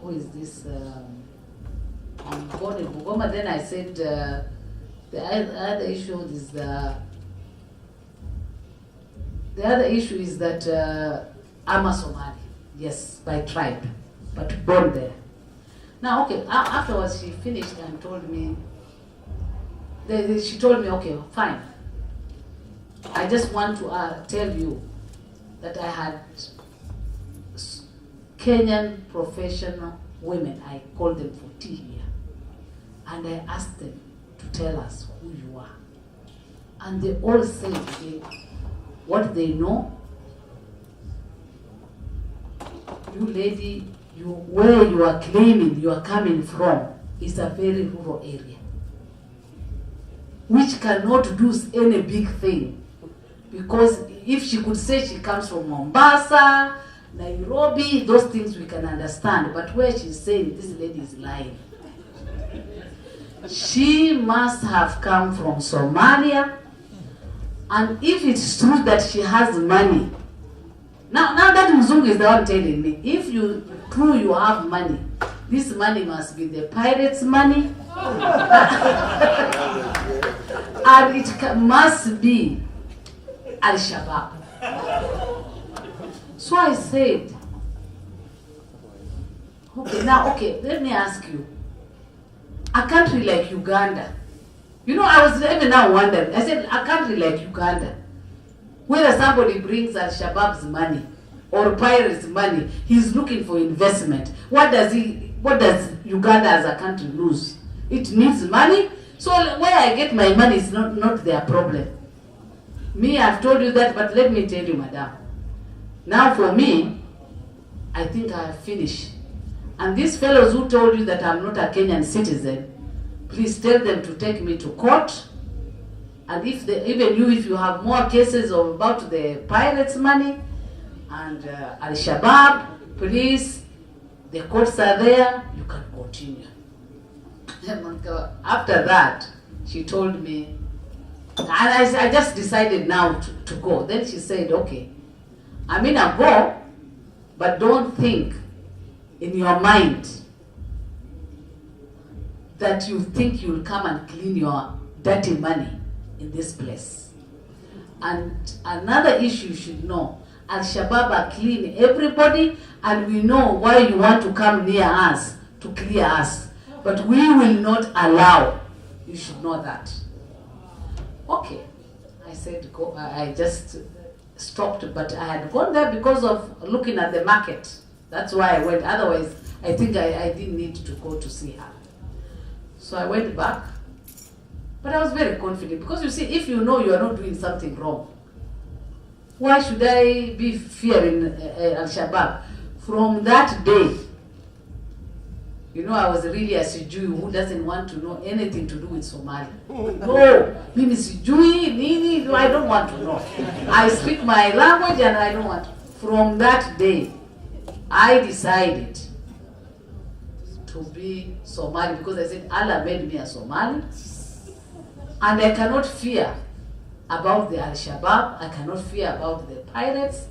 who is this? I'm born in Bungoma. Then I said the other issue is that I'm a Somali, yes, by tribe, but born there. Now, okay, afterwards she finished and told me, she told me, okay, fine. I just want to tell you that I had Kenyan professional women, I called them for tea here, and I asked them to tell us who you are. And they all said what they know. You lady, where you are claiming you are coming from is a very rural area, which cannot do any big thing. Because if she could say she comes from Mombasa, Nairobi, those things we can understand. But where she's saying this lady is lying, she must have come from Somalia. And if it's true that she has money, now that Mzungu is the one telling me, if you true you have money, this money must be the pirates' money, and it must be Al-Shabaab. So I said, Okay, now, okay, let me ask you. A country like Uganda, you know, I was even now wondering, I said, a country like Uganda, whether somebody brings Al-Shabaab's money or pirates' money, he's looking for investment. What does Uganda as a country lose? It needs money. So where I get my money is not their problem. Me, I've told you that, but let me tell you, madam. Now for me, I think I have finished. And these fellows who told you that I'm not a Kenyan citizen, please tell them to take me to court. And if if you have more cases about the pirates' money and Al-Shabaab, please, the courts are there, you can continue. After that, she told me, and I just decided now to go. Then she said, okay, Amina, go, but don't think in your mind that you think you'll come and clean your dirty money in this place. And another issue you should know, Al-Shabaab are cleaning everybody, and we know why you want to come near us, to clear us. But we will not allow. You should know that. Okay. I said, go. I just stopped, but I had gone there because of looking at the market. That's why I went. Otherwise, I think I didn't need to go to see her. So I went back. But I was very confident because you see, if you know you are not doing something wrong, why should I be fearing Al-Shabaab? From that day, you know, I was really a Sijui who doesn't want to know anything to do with Somalia. No, mimi Sijui, nini, no, I don't want to know. I speak my language and I don't want. From that day, I decided to be Somali because I said Allah made me a Somali. And I cannot fear about the Al-Shabaab, I cannot fear about the pirates,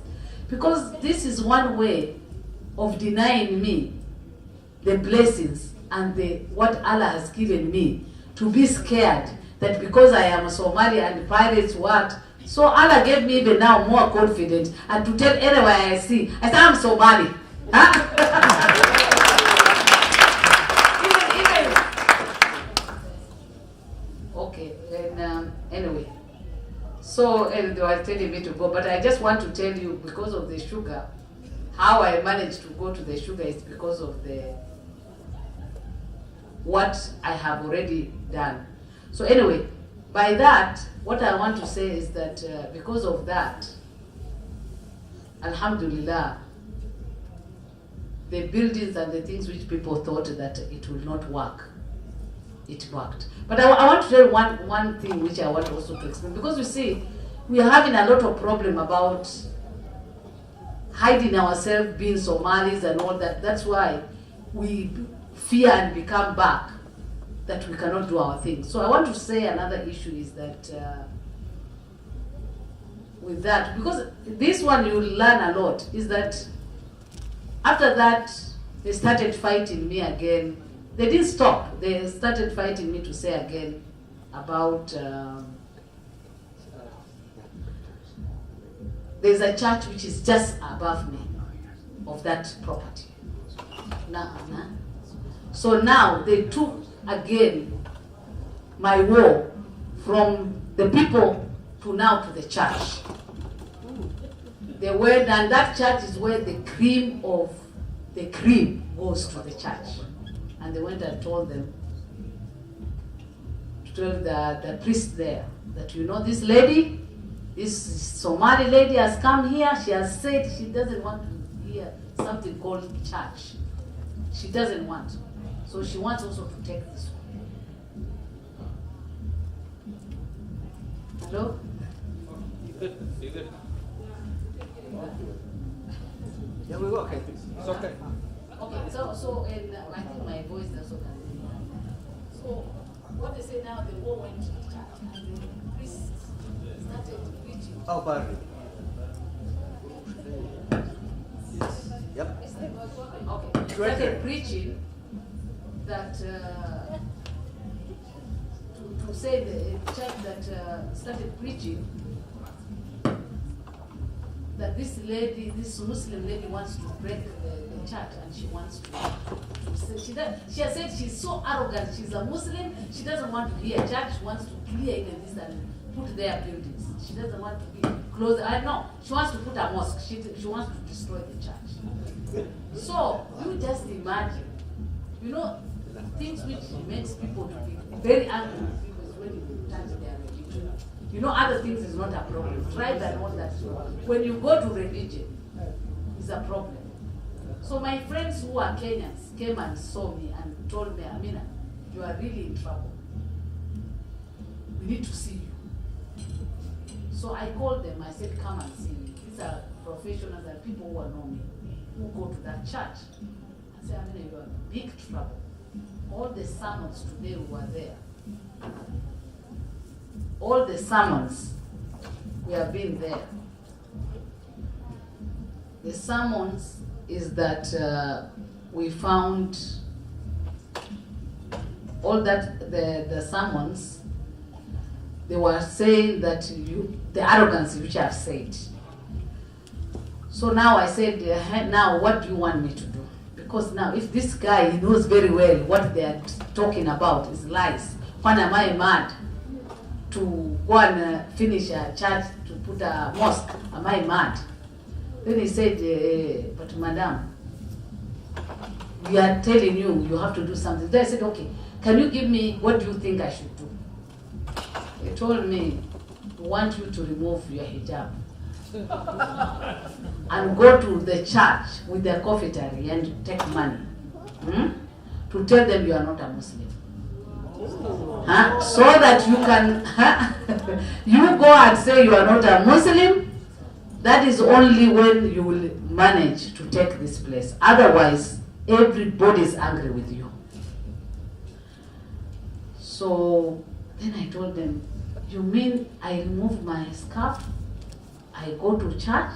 because this is one way of denying me the blessings and what Allah has given me, to be scared that because I am a Somali and pirates what. So Allah gave me even now more confidence and to tell anywhere I see, I say I'm Somali. Huh? Okay, and anyway, so they were telling me to go, but I just want to tell you, because of the sugar, how I managed to go to the sugar is because of what I have already done. So anyway, by that, what I want to say is that because of that, Alhamdulillah, the buildings and the things which people thought that it will not work, it worked. But I want to tell you one thing which I want also to explain, because you see, we are having a lot of problem about hiding ourselves, being Somalis and all that. That's why we fear and become back, that we cannot do our thing. So I want to say another issue is that with that, because this one you will learn a lot, is that after that they started fighting me again. They didn't stop. They started fighting me to say again about there's a church which is just above me of that property. So now they took again my war from the people to now to the church. They went, and that church is where the cream of the cream goes to the church. And they went and told them, the priest there, that you know this lady, this Somali lady has come here, she has said she doesn't want to hear something called church. She doesn't want. So she wants also to take this one. Hello? Yeah, we go. Okay. It's okay. Okay, so and I think my voice also can. So what they say now, the war went to the church and the priest started preaching. Oh, Barry. Yep. Okay. Started preaching that to say the church that started preaching that this lady, this Muslim lady, wants to break the church and she wants to say, she has said she's so arrogant. She's a Muslim. She doesn't want to hear church. She wants to clear even this and put their buildings. She doesn't want to be close. I know. She wants to put a mosque. She wants to destroy the church. So you just imagine, you know, things which makes people to be very angry because when you touch their religion, you know, other things is not a problem. Tribe and all that. When you go to religion, it's a problem. So my friends who are Kenyans came and saw me and told me, Amina, you are really in trouble. We need to see you. So I called them. I said, come and see me. These are professionals and people who know me, who go to that church. I said, Amina, you are in big trouble. All the sermons today were there. All the sermons, we have been there. The sermons is that we found all that the sermons, they were saying that the arrogance which I've said. So now I said, now what do you want me to do? Because now if this guy, he knows very well what they are talking about is lies. When am I mad to go and finish a church to put a mosque? Am I mad? Then he said, but madam, we are telling you, you have to do something. Then I said, okay, can you give me, what do you think I should do? He told me, we want you to remove your hijab and go to the church with the coffery and take money to tell them you are not a Muslim. So that you can, you go and say you are not a Muslim. That is only when you will manage to take this place. Otherwise, everybody is angry with you. So then I told them, you mean I remove my scarf, I go to church,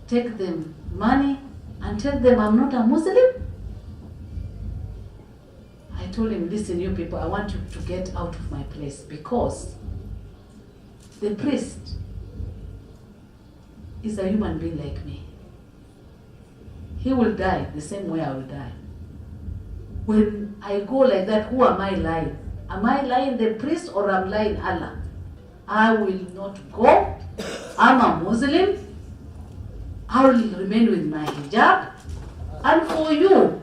take them money, and tell them I'm not a Muslim? I told him, listen, you people, I want you to get out of my place because the priest is a human being like me. He will die the same way I will die. When I go like that, who am I lying? Am I lying the priest or am I lying Allah? I will not go. I'm a Muslim. I will remain with my hijab. And for you,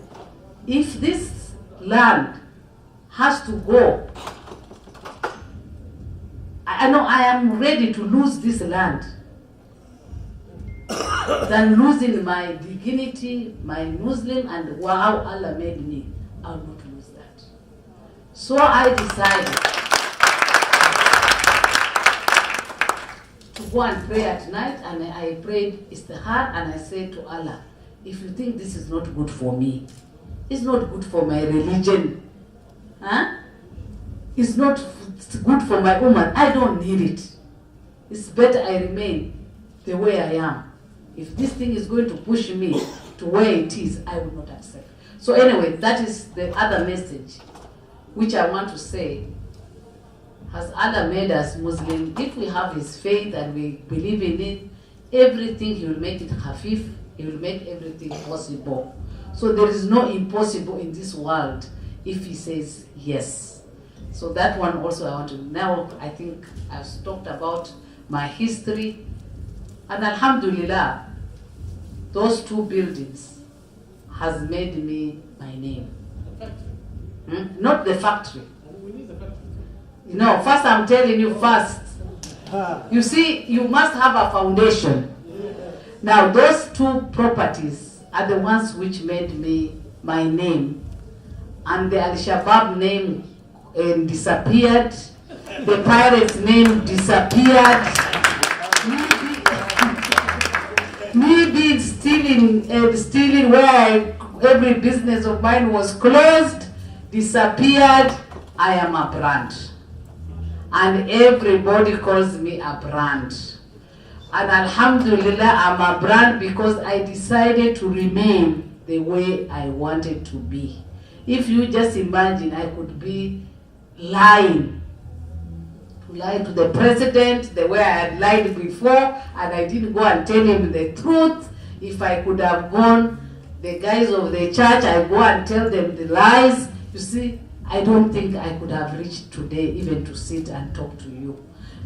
if this land has to go, I know I am ready to lose this land than losing my dignity, my Muslim, and how Allah made me. I will not lose that. So I decided to go and pray at night, and I prayed istihar, and I said to Allah, if you think this is not good for me, it's not good for my religion, it's not good for my woman, I don't need it. It's better I remain the way I am. If this thing is going to push me to where it is, I will not accept. So anyway, that is the other message which I want to say. Has Allah made us Muslim? If we have His faith and we believe in it, everything He will make it hafif, He will make everything possible. So there is no impossible in this world if He says yes. So that one also I want to, now I think I've talked about my history. And Alhamdulillah, those two buildings has made me my name. Not the factory. We need the factory. You know, first I'm telling you first. You see, you must have a foundation. Now, those two properties are the ones which made me my name. And the Al-Shabaab name disappeared. The pirates' name disappeared. Me being stealing where every business of mine was closed, disappeared. I am a brand. And everybody calls me a brand. And Alhamdulillah, I'm a brand because I decided to remain the way I wanted to be. If you just imagine, I could be lying. To lie to the president the way I had lied before, and I didn't go and tell him the truth. If I could have gone The guys of the church, I go and tell them the lies. You see, I don't think I could have reached today even to sit and talk to you.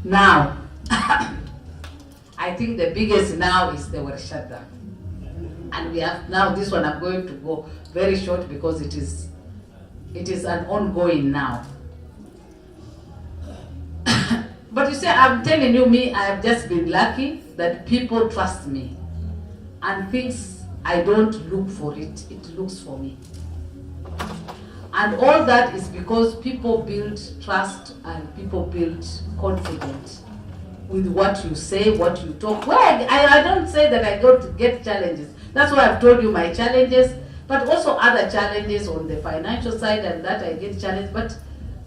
Now, I think the biggest now is the Warshada. And we have now this one I'm going to go very short because it is an ongoing now. But you see, I'm telling you, I have just been lucky that people trust me. And things, I don't look for it, it looks for me. And all that is because people build trust and people build confidence with what you say, what you talk. Well, I don't say that I go to get challenges. That's why I've told you my challenges, but also other challenges on the financial side, and that I get challenged. But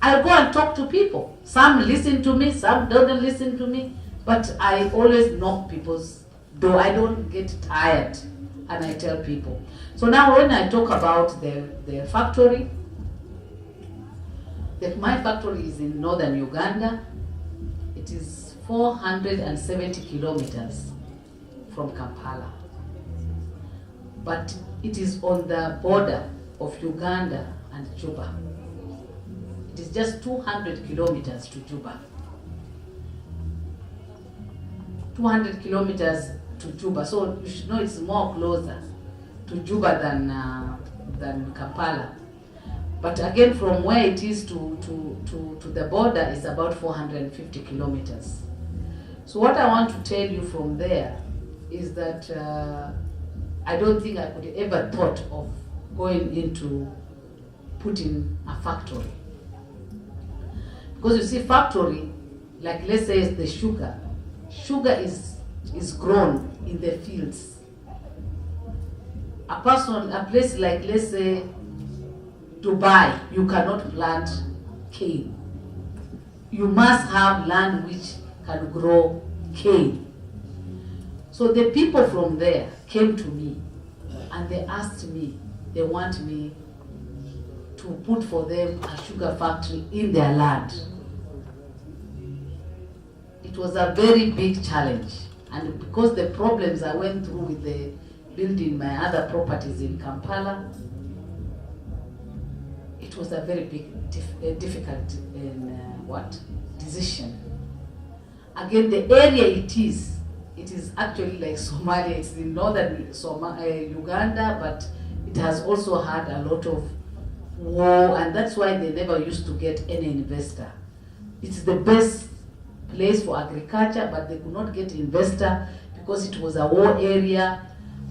I go and talk to people. Some listen to me, some don't listen to me, but I always knock people's door. I don't get tired, and I tell people. So now when I talk about the factory, my factory is in northern Uganda. It is 470 kilometers from Kampala. But it is on the border of Uganda and Juba. It is just 200 kilometers to Juba. 200 kilometers to Juba. So you should know it's more closer to Juba than Kampala. But again, from where it is to the border is about 450 kilometers. So what I want to tell you from there is that I don't think I could ever thought of going into putting a factory. Because you see, factory, like let's say the sugar is grown in the fields. A place like, let's say, Dubai, you cannot plant cane. You must have land which can grow cane. So the people from there came to me and they asked me, they want me to put for them a sugar factory in their land. It was a very big challenge, and because the problems I went through with the building my other properties in Kampala, it was a very big, difficult decision. Again, the area it is actually like Somalia. It's in northern Uganda, but it has also had a lot of war, and that's why they never used to get any investor. It's the best place for agriculture, but they could not get investor because it was a war area,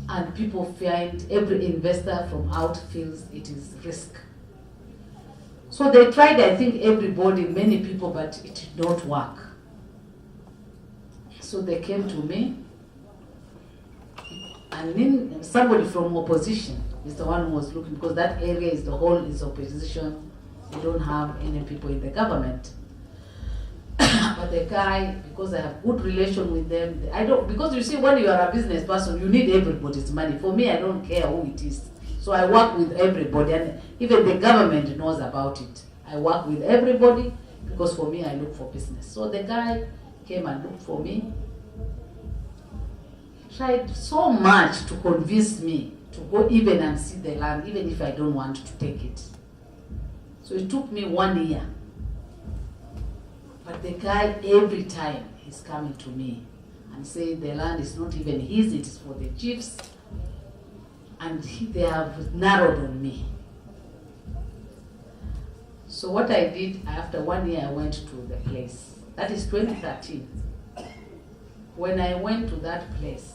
and people find every investor from out feels it is risk. So they tried, I think, everybody, many people, but it did not work. So they came to me, and then somebody from opposition is the one who was looking, because that area is opposition. We don't have any people in the government. But the guy, because I have good relation with them, because you see, when you are a business person, you need everybody's money. For me, I don't care who it is. So I work with everybody, and even the government knows about it. I work with everybody because for me, I look for business. So the guy came and looked for me. He tried so much to convince me to go even and see the land, even if I don't want to take it. So it took me 1 year. But the guy, every time, he's coming to me and saying the land is not even his, it is for the chiefs. And they have narrowed on me. So what I did, after 1 year, I went to the place. That is 2013. When I went to that place,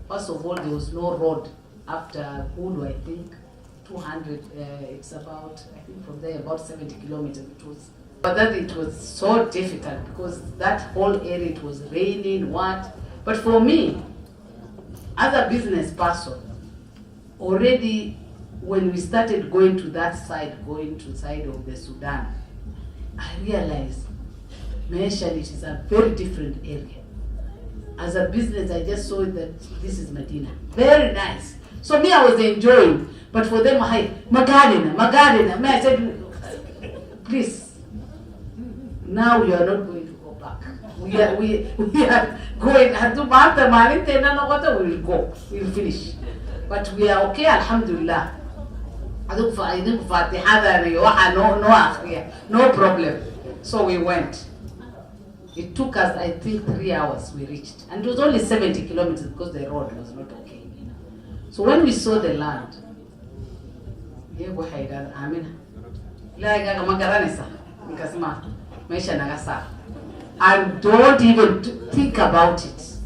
first of all, there was no road after Gulu, I think, 200, it's about, I think from there, about 70 kilometers. But that it was so difficult because that whole area, it was raining, But for me, as a business person, already when we started going to that side, going to the side of the Sudan, I realized, Maisha, it is a very different area. As a business, I just saw that this is Medina. Very nice. So me, I was enjoying. But for them, Magadina. I said, please, now we are not going to go back. We are going, we will go, we'll finish. But we are okay, alhamdulillah. No problem. So we went. It took us, I think, 3 hours we reached. And it was only 70 kilometers because the road was not okay. So when we saw the land, and don't even think about it.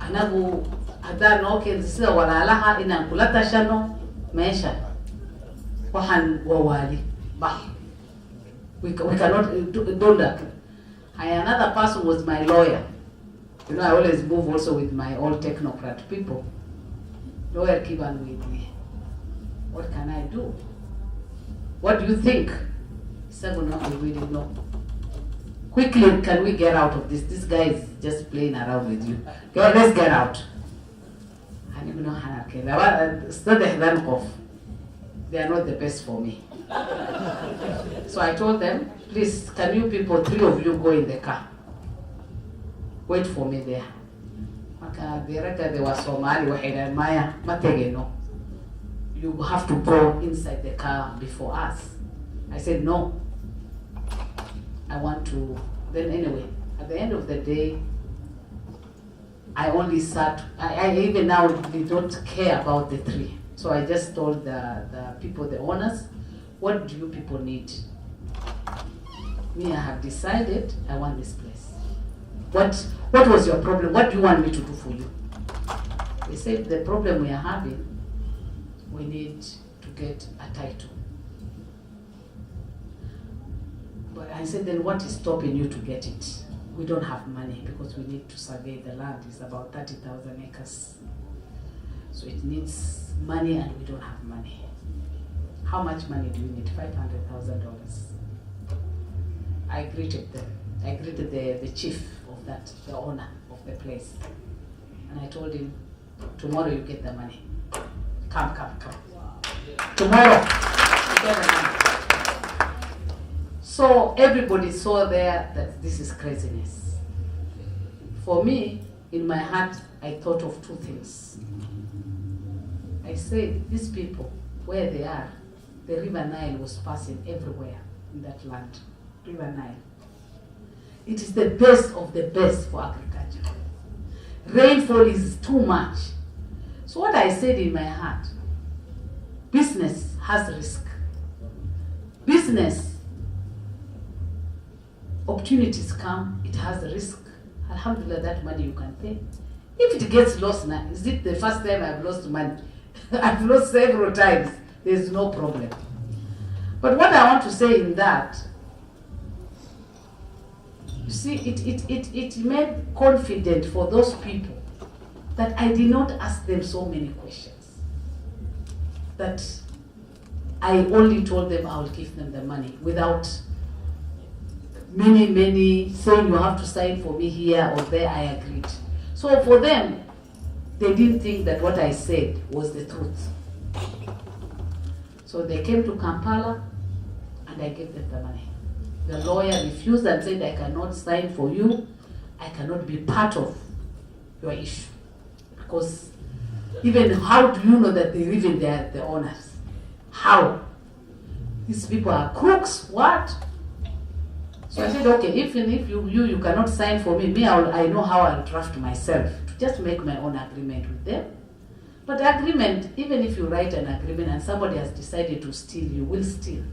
Anagu ada no ke sisa walalaha ina kulata shano mesha wahan wawali bah we cannot do that. Another person was my lawyer. You know, I always move also with my old technocrat people. Lawyer Kiban with me. What can I do? What do you think? Seven, no, we really know. Quickly, can we get out of this? This guy is just playing around with you. Okay, let's get out. They are not the best for me. So I told them, please, can you people, 3 of you, go in the car. Wait for me there. They were Somali, Maya, Mategeno. You have to go inside the car before us. I said, no. I want to. Then anyway, at the end of the day, I only sat. I even now they don't care about the 3. So I just told the people, the owners, what do you people need? Me, I have decided I want this place. What was your problem? What do you want me to do for you? They said the problem we are having, we need to get a title. But I said, then what is stopping you to get it? We don't have money because we need to survey the land. It's about 30,000 acres. So it needs money and we don't have money. How much money do you need? $500,000. I greeted them. I greeted the chief of that, the owner of the place. And I told him, tomorrow you get the money. Come. Tomorrow you get the money. So everybody saw there that this is craziness. For me, in my heart, I thought of 2 things. I said, these people, where they are, the River Nile was passing everywhere in that land. River Nile. It is the best of the best for agriculture. Rainfall is too much. So what I said in my heart, business has risk. Business, opportunities come, it has a risk. Alhamdulillah, that money you can pay. If it gets lost now, is it the first time I've lost money? I've lost several times. There's no problem. But what I want to say in that, you see, it made confident for those people that I did not ask them so many questions. That I only told them I will give them the money without many saying you have to sign for me here or there. I agreed. So for them, they didn't think that what I said was the truth. So they came to Kampala and I gave them the money. The lawyer refused and said, I cannot sign for you. I cannot be part of your issue. Because even how do you know that they live in the owners? How? These people are crooks, what? So I said, okay, even if you cannot sign for me, I know how I'll draft myself to just make my own agreement with them. But the agreement, even if you write an agreement and somebody has decided to steal, you will steal.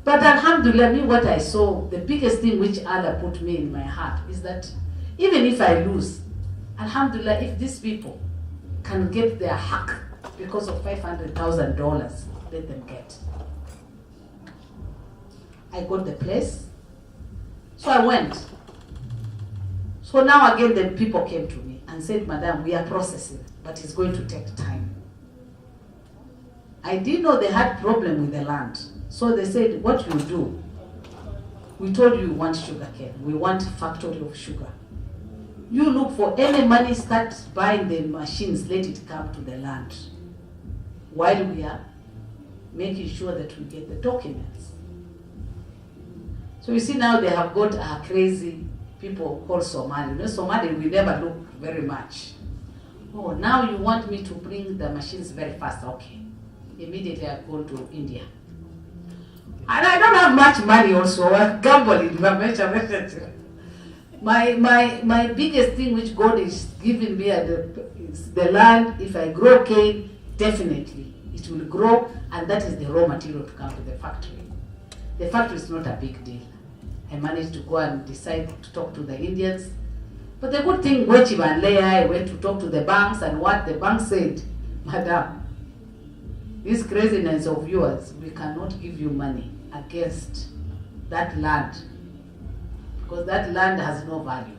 But alhamdulillah, me what I saw, the biggest thing which Allah put me in my heart is that even if I lose, alhamdulillah, if these people can get their haq because of $500,000, let them get. I got the place. So I went. So now again, the people came to me and said, Madam, we are processing, but it's going to take time. I didn't know they had problem with the land. So they said, what you do? We told you we want sugar cane. We want a factory of sugar. You look for any money, start buying the machines, let it come to the land. While we are making sure that we get the documents. So you see now they have got crazy people called Somali. You know, Somali, we never look very much. Oh, now you want me to bring the machines very fast. Okay. Immediately I go to India. And I don't have much money also. I'm gambling. My biggest thing which God is giving me is the land. If I grow cane, definitely it will grow, and that is the raw material to come to the factory. The factory is not a big deal. I managed to go and decide to talk to the Indians. But the good thing, I went to talk to the banks, and what the bank said, Madam, this craziness of yours, we cannot give you money against that land, because that land has no value.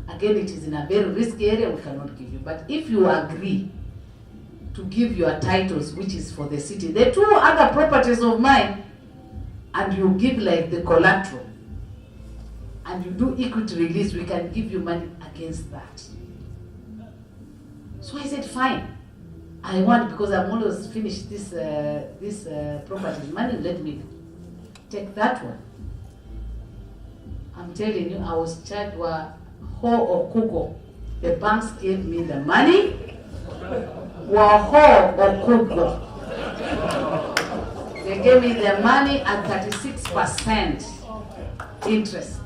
Again, it is in a very risky area, we cannot give you. But if you agree to give your titles, which is for the city, the two other properties of mine, and you give like the collateral, and you do equity release, we can give you money against that. So I said, fine. I want, because I'm almost finished this property money, let me take that one. I'm telling you, I was charged wa ho or kuko. The banks gave me the money. Wa ho or kuko. They gave me the money at 36% interest.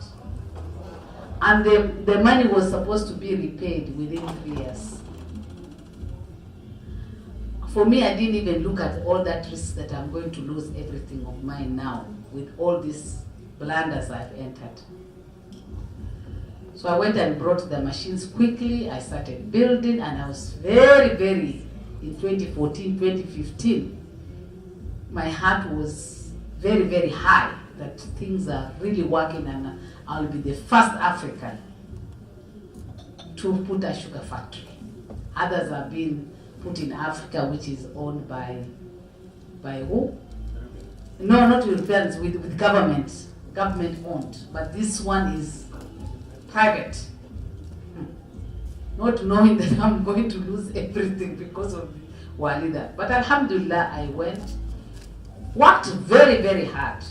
And the money was supposed to be repaid within 3 years. For me, I didn't even look at all that risk that I'm going to lose everything of mine now with all these blunders I've entered. So I went and brought the machines quickly. I started building, and I was very, in 2014, 2015, my heart was very high that things are really working, and I'll be the first African to put a sugar factory. Others have been put in Africa, which is owned by who? No, not Europeans, with government owned. But this one is private. Not knowing that I'm going to lose everything because of Walida. But Alhamdulillah, I went, worked very hard,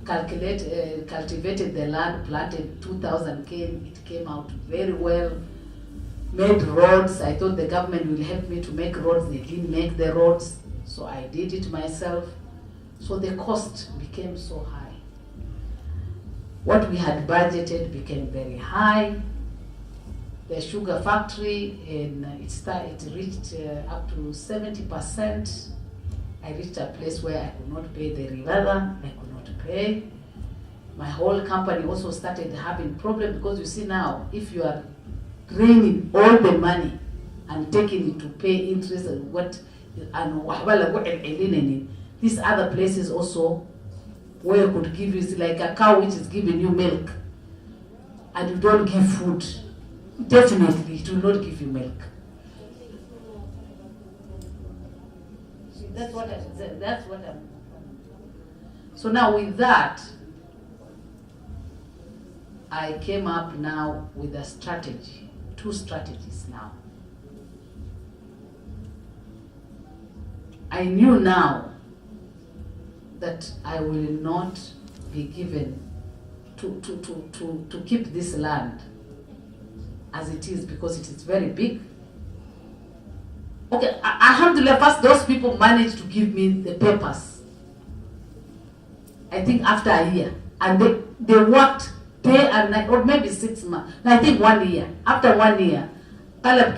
cultivated the land, planted 2,000 cane, it came out very well, made roads. I thought the government will help me to make roads, they didn't make the roads, so I did it myself. So the cost became so high. What we had budgeted became very high. The sugar factory, it reached up to 70%. I reached a place where I could not pay the Rivada, I could not pay. My whole company also started having problems, because you see now, if you are draining all the money and taking it to pay interest and these other places also where you could give you, like a cow which is giving you milk and you don't give food, definitely it will not give you milk. That's what I'm. So now with that, I came up now with a strategy, 2 strategies now. I knew now that I will not be given to keep this land as it is, because it is very big. Okay, alhamdulillah, first those people managed to give me the papers, I think after a year, and they worked day and night, or maybe 6 months, I think 1 year. After 1 year, I've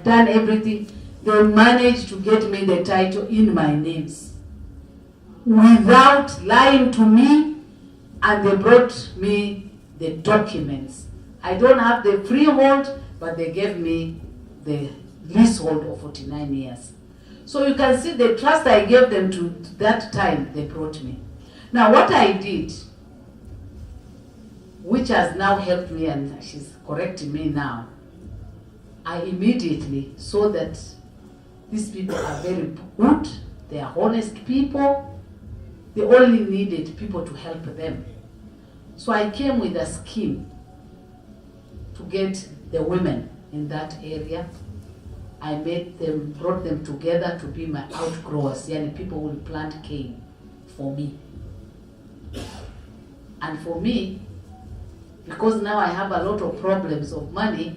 done everything, they managed to get me the title in my names without lying to me, and they brought me the documents. I don't have the freehold, but they gave me the leasehold of 49 years. So you can see the trust I gave them to that time they brought me. Now what I did, which has now helped me, and she's correcting me now, I immediately saw that these people are very good, they are honest people, they only needed people to help them. So I came with a scheme to get the women in that area. I brought them together to be my outgrowers, and people will plant cane for me. And for me, because now I have a lot of problems of money,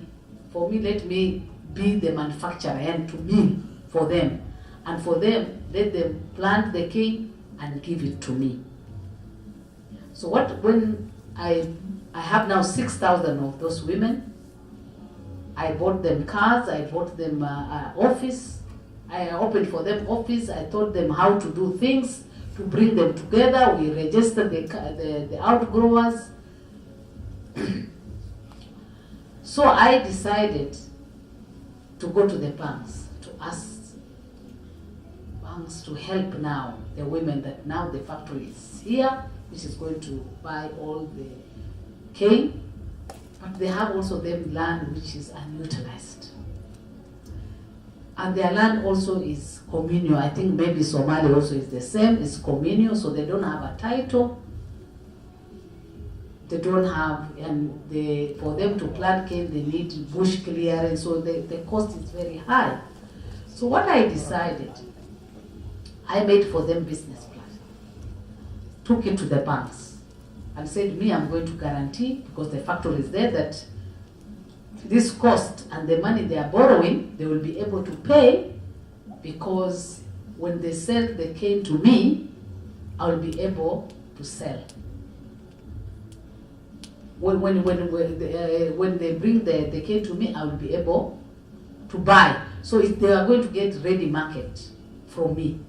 For me, let me be the manufacturer and to mill for them. And for them, let them plant the cane and give it to me. So when I have now 6,000 of those women, I bought them cars, I bought them office, I opened for them office, I taught them how to do things, to bring them together. We registered the outgrowers. So I decided to go to the banks to ask banks to help now the women that now the factory is here, which is going to buy all the cane, but they have also them land which is unutilized. And their land also is communal. I think maybe Somalia also is the same, it's communal, so they don't have a title. They don't have, and for them to plant cane, they need bush clearance, so the cost is very high. So what I decided, I made for them business plan, took it to the banks, and said, me, I'm going to guarantee, because the factory is there, that this cost and the money they are borrowing, they will be able to pay, because when they sell the cane to me, I will be able to sell. When they bring the cane to me, I will be able to buy. So if they are going to get ready market from me.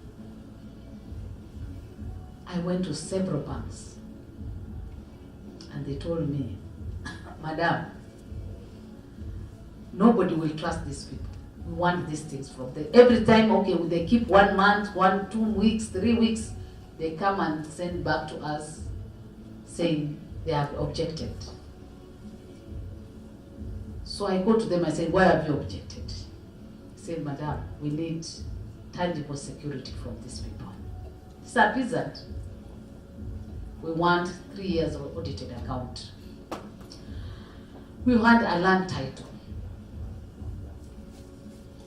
I went to several banks and they told me, Madam, nobody will trust these people. We want these things from them. Every time, okay, they keep 1 month, 1, 2 weeks, 3 weeks, they come and send back to us saying they have objected. So I go to them, I say, why have you objected? They say, Madam, we need tangible security from these people. These are peasant. We want 3 years of audited account. We want a land title.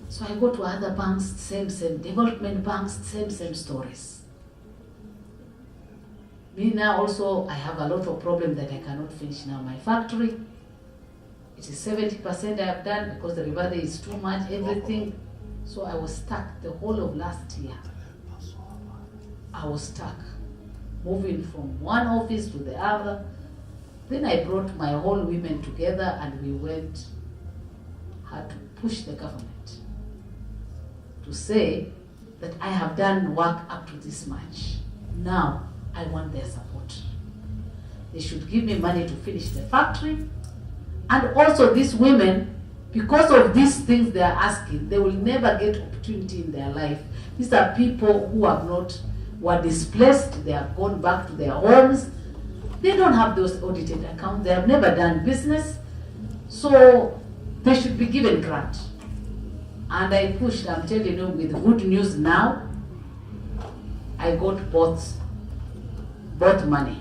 So I go to other banks, same, development banks, same stories. Me now also, I have a lot of problems that I cannot finish now my factory. It is 70% I have done because the river is too much, everything. So I was stuck the whole of last year. I was stuck, moving from one office to the other. Then I brought my whole women together and we had to push the government to say that I have done work up to this much. Now, I want their support. They should give me money to finish the factory. And also these women, because of these things they are asking, they will never get opportunity in their life. These are people who were displaced, they have gone back to their homes. They don't have those audited accounts, they have never done business. So they should be given grant. And I pushed, I'm telling you, with good news now, I got both money.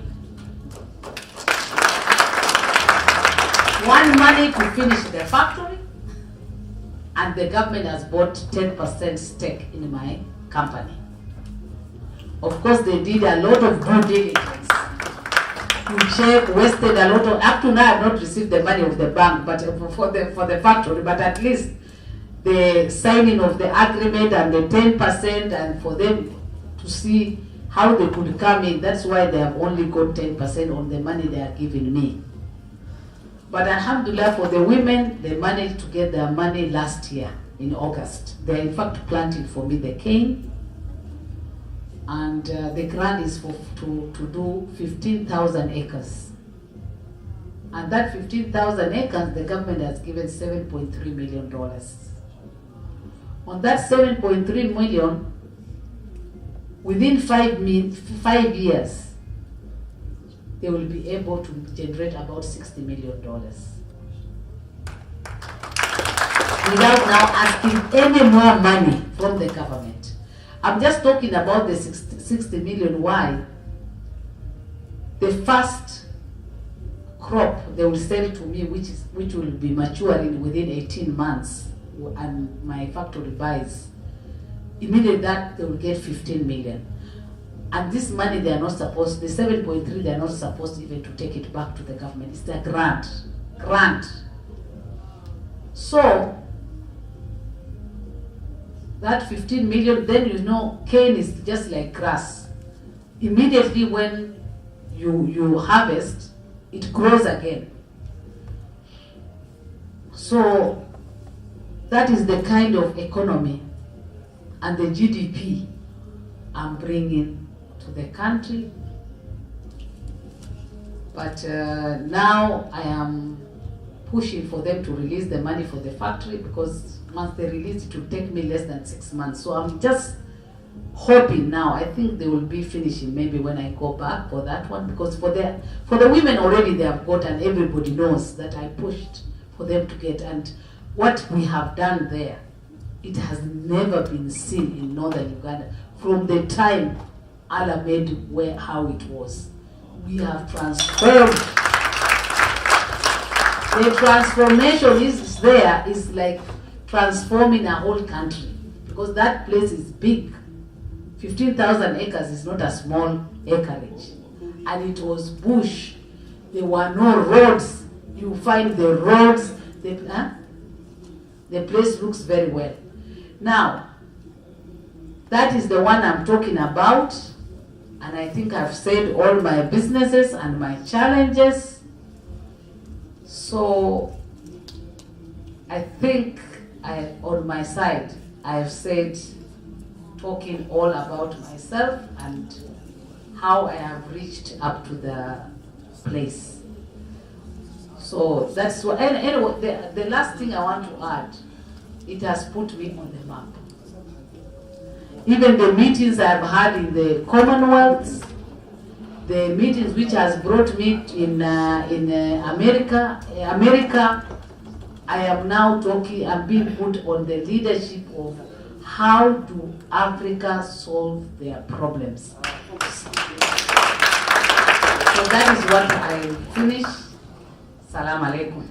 One money to finish the factory, and the government has bought 10% stake in my company. Of course, they did a lot of due diligence to check, wasted a lot of, up to now I have not received the money of the bank, but for the factory, but at least the signing of the agreement and the 10%, and for them to see how they could come in. That's why they have only got 10% on the money they are giving me. But alhamdulillah, for the women, they managed to get their money last year in August. They in fact planted for me the cane, and the grant is to do 15,000 acres. And that 15,000 acres, the government has given $7.3 million. On that 7.3 million, within 5 years, they will be able to generate about $60 million. Without now asking any more money from the government. I'm just talking about the 60 million. Why? The first crop they will sell to me, which will be maturing within 18 months, and my factory buys, immediately that they will get 15 million. And this money they are not supposed, the 7.3, they are not supposed even to take it back to the government. It's a grant. So that 15 million, then you know cane is just like grass. Immediately when you harvest, it grows again. So that is the kind of economy and the GDP I'm bringing to the country. But now I am pushing for them to release the money for the factory, because once they release it will take me less than 6 months. So I'm just hoping now, I think they will be finishing maybe when I go back for that one, because for the women already they have got, and everybody knows that I pushed for them to get. And what we have done there, it has never been seen in northern Uganda from the time Allah made how it was. We have transformed. The transformation is there, is like transforming a whole country, because that place is big. 15,000 acres is not a small acreage. And it was bush. There were no roads. You find the roads. The place looks very well. Now, that is the one I'm talking about. And I think I've said all my businesses and my challenges. So I think on my side, I've said, talking all about myself and how I have reached up to the place. So that's what, and anyway, the last thing I want to add, it has put me on the map. Even the meetings I've had in the Commonwealth, the meetings which has brought me in America, I am now talking, I'm being put on the leadership of how do Africa solve their problems. So that is what I finish. Salam alaikum.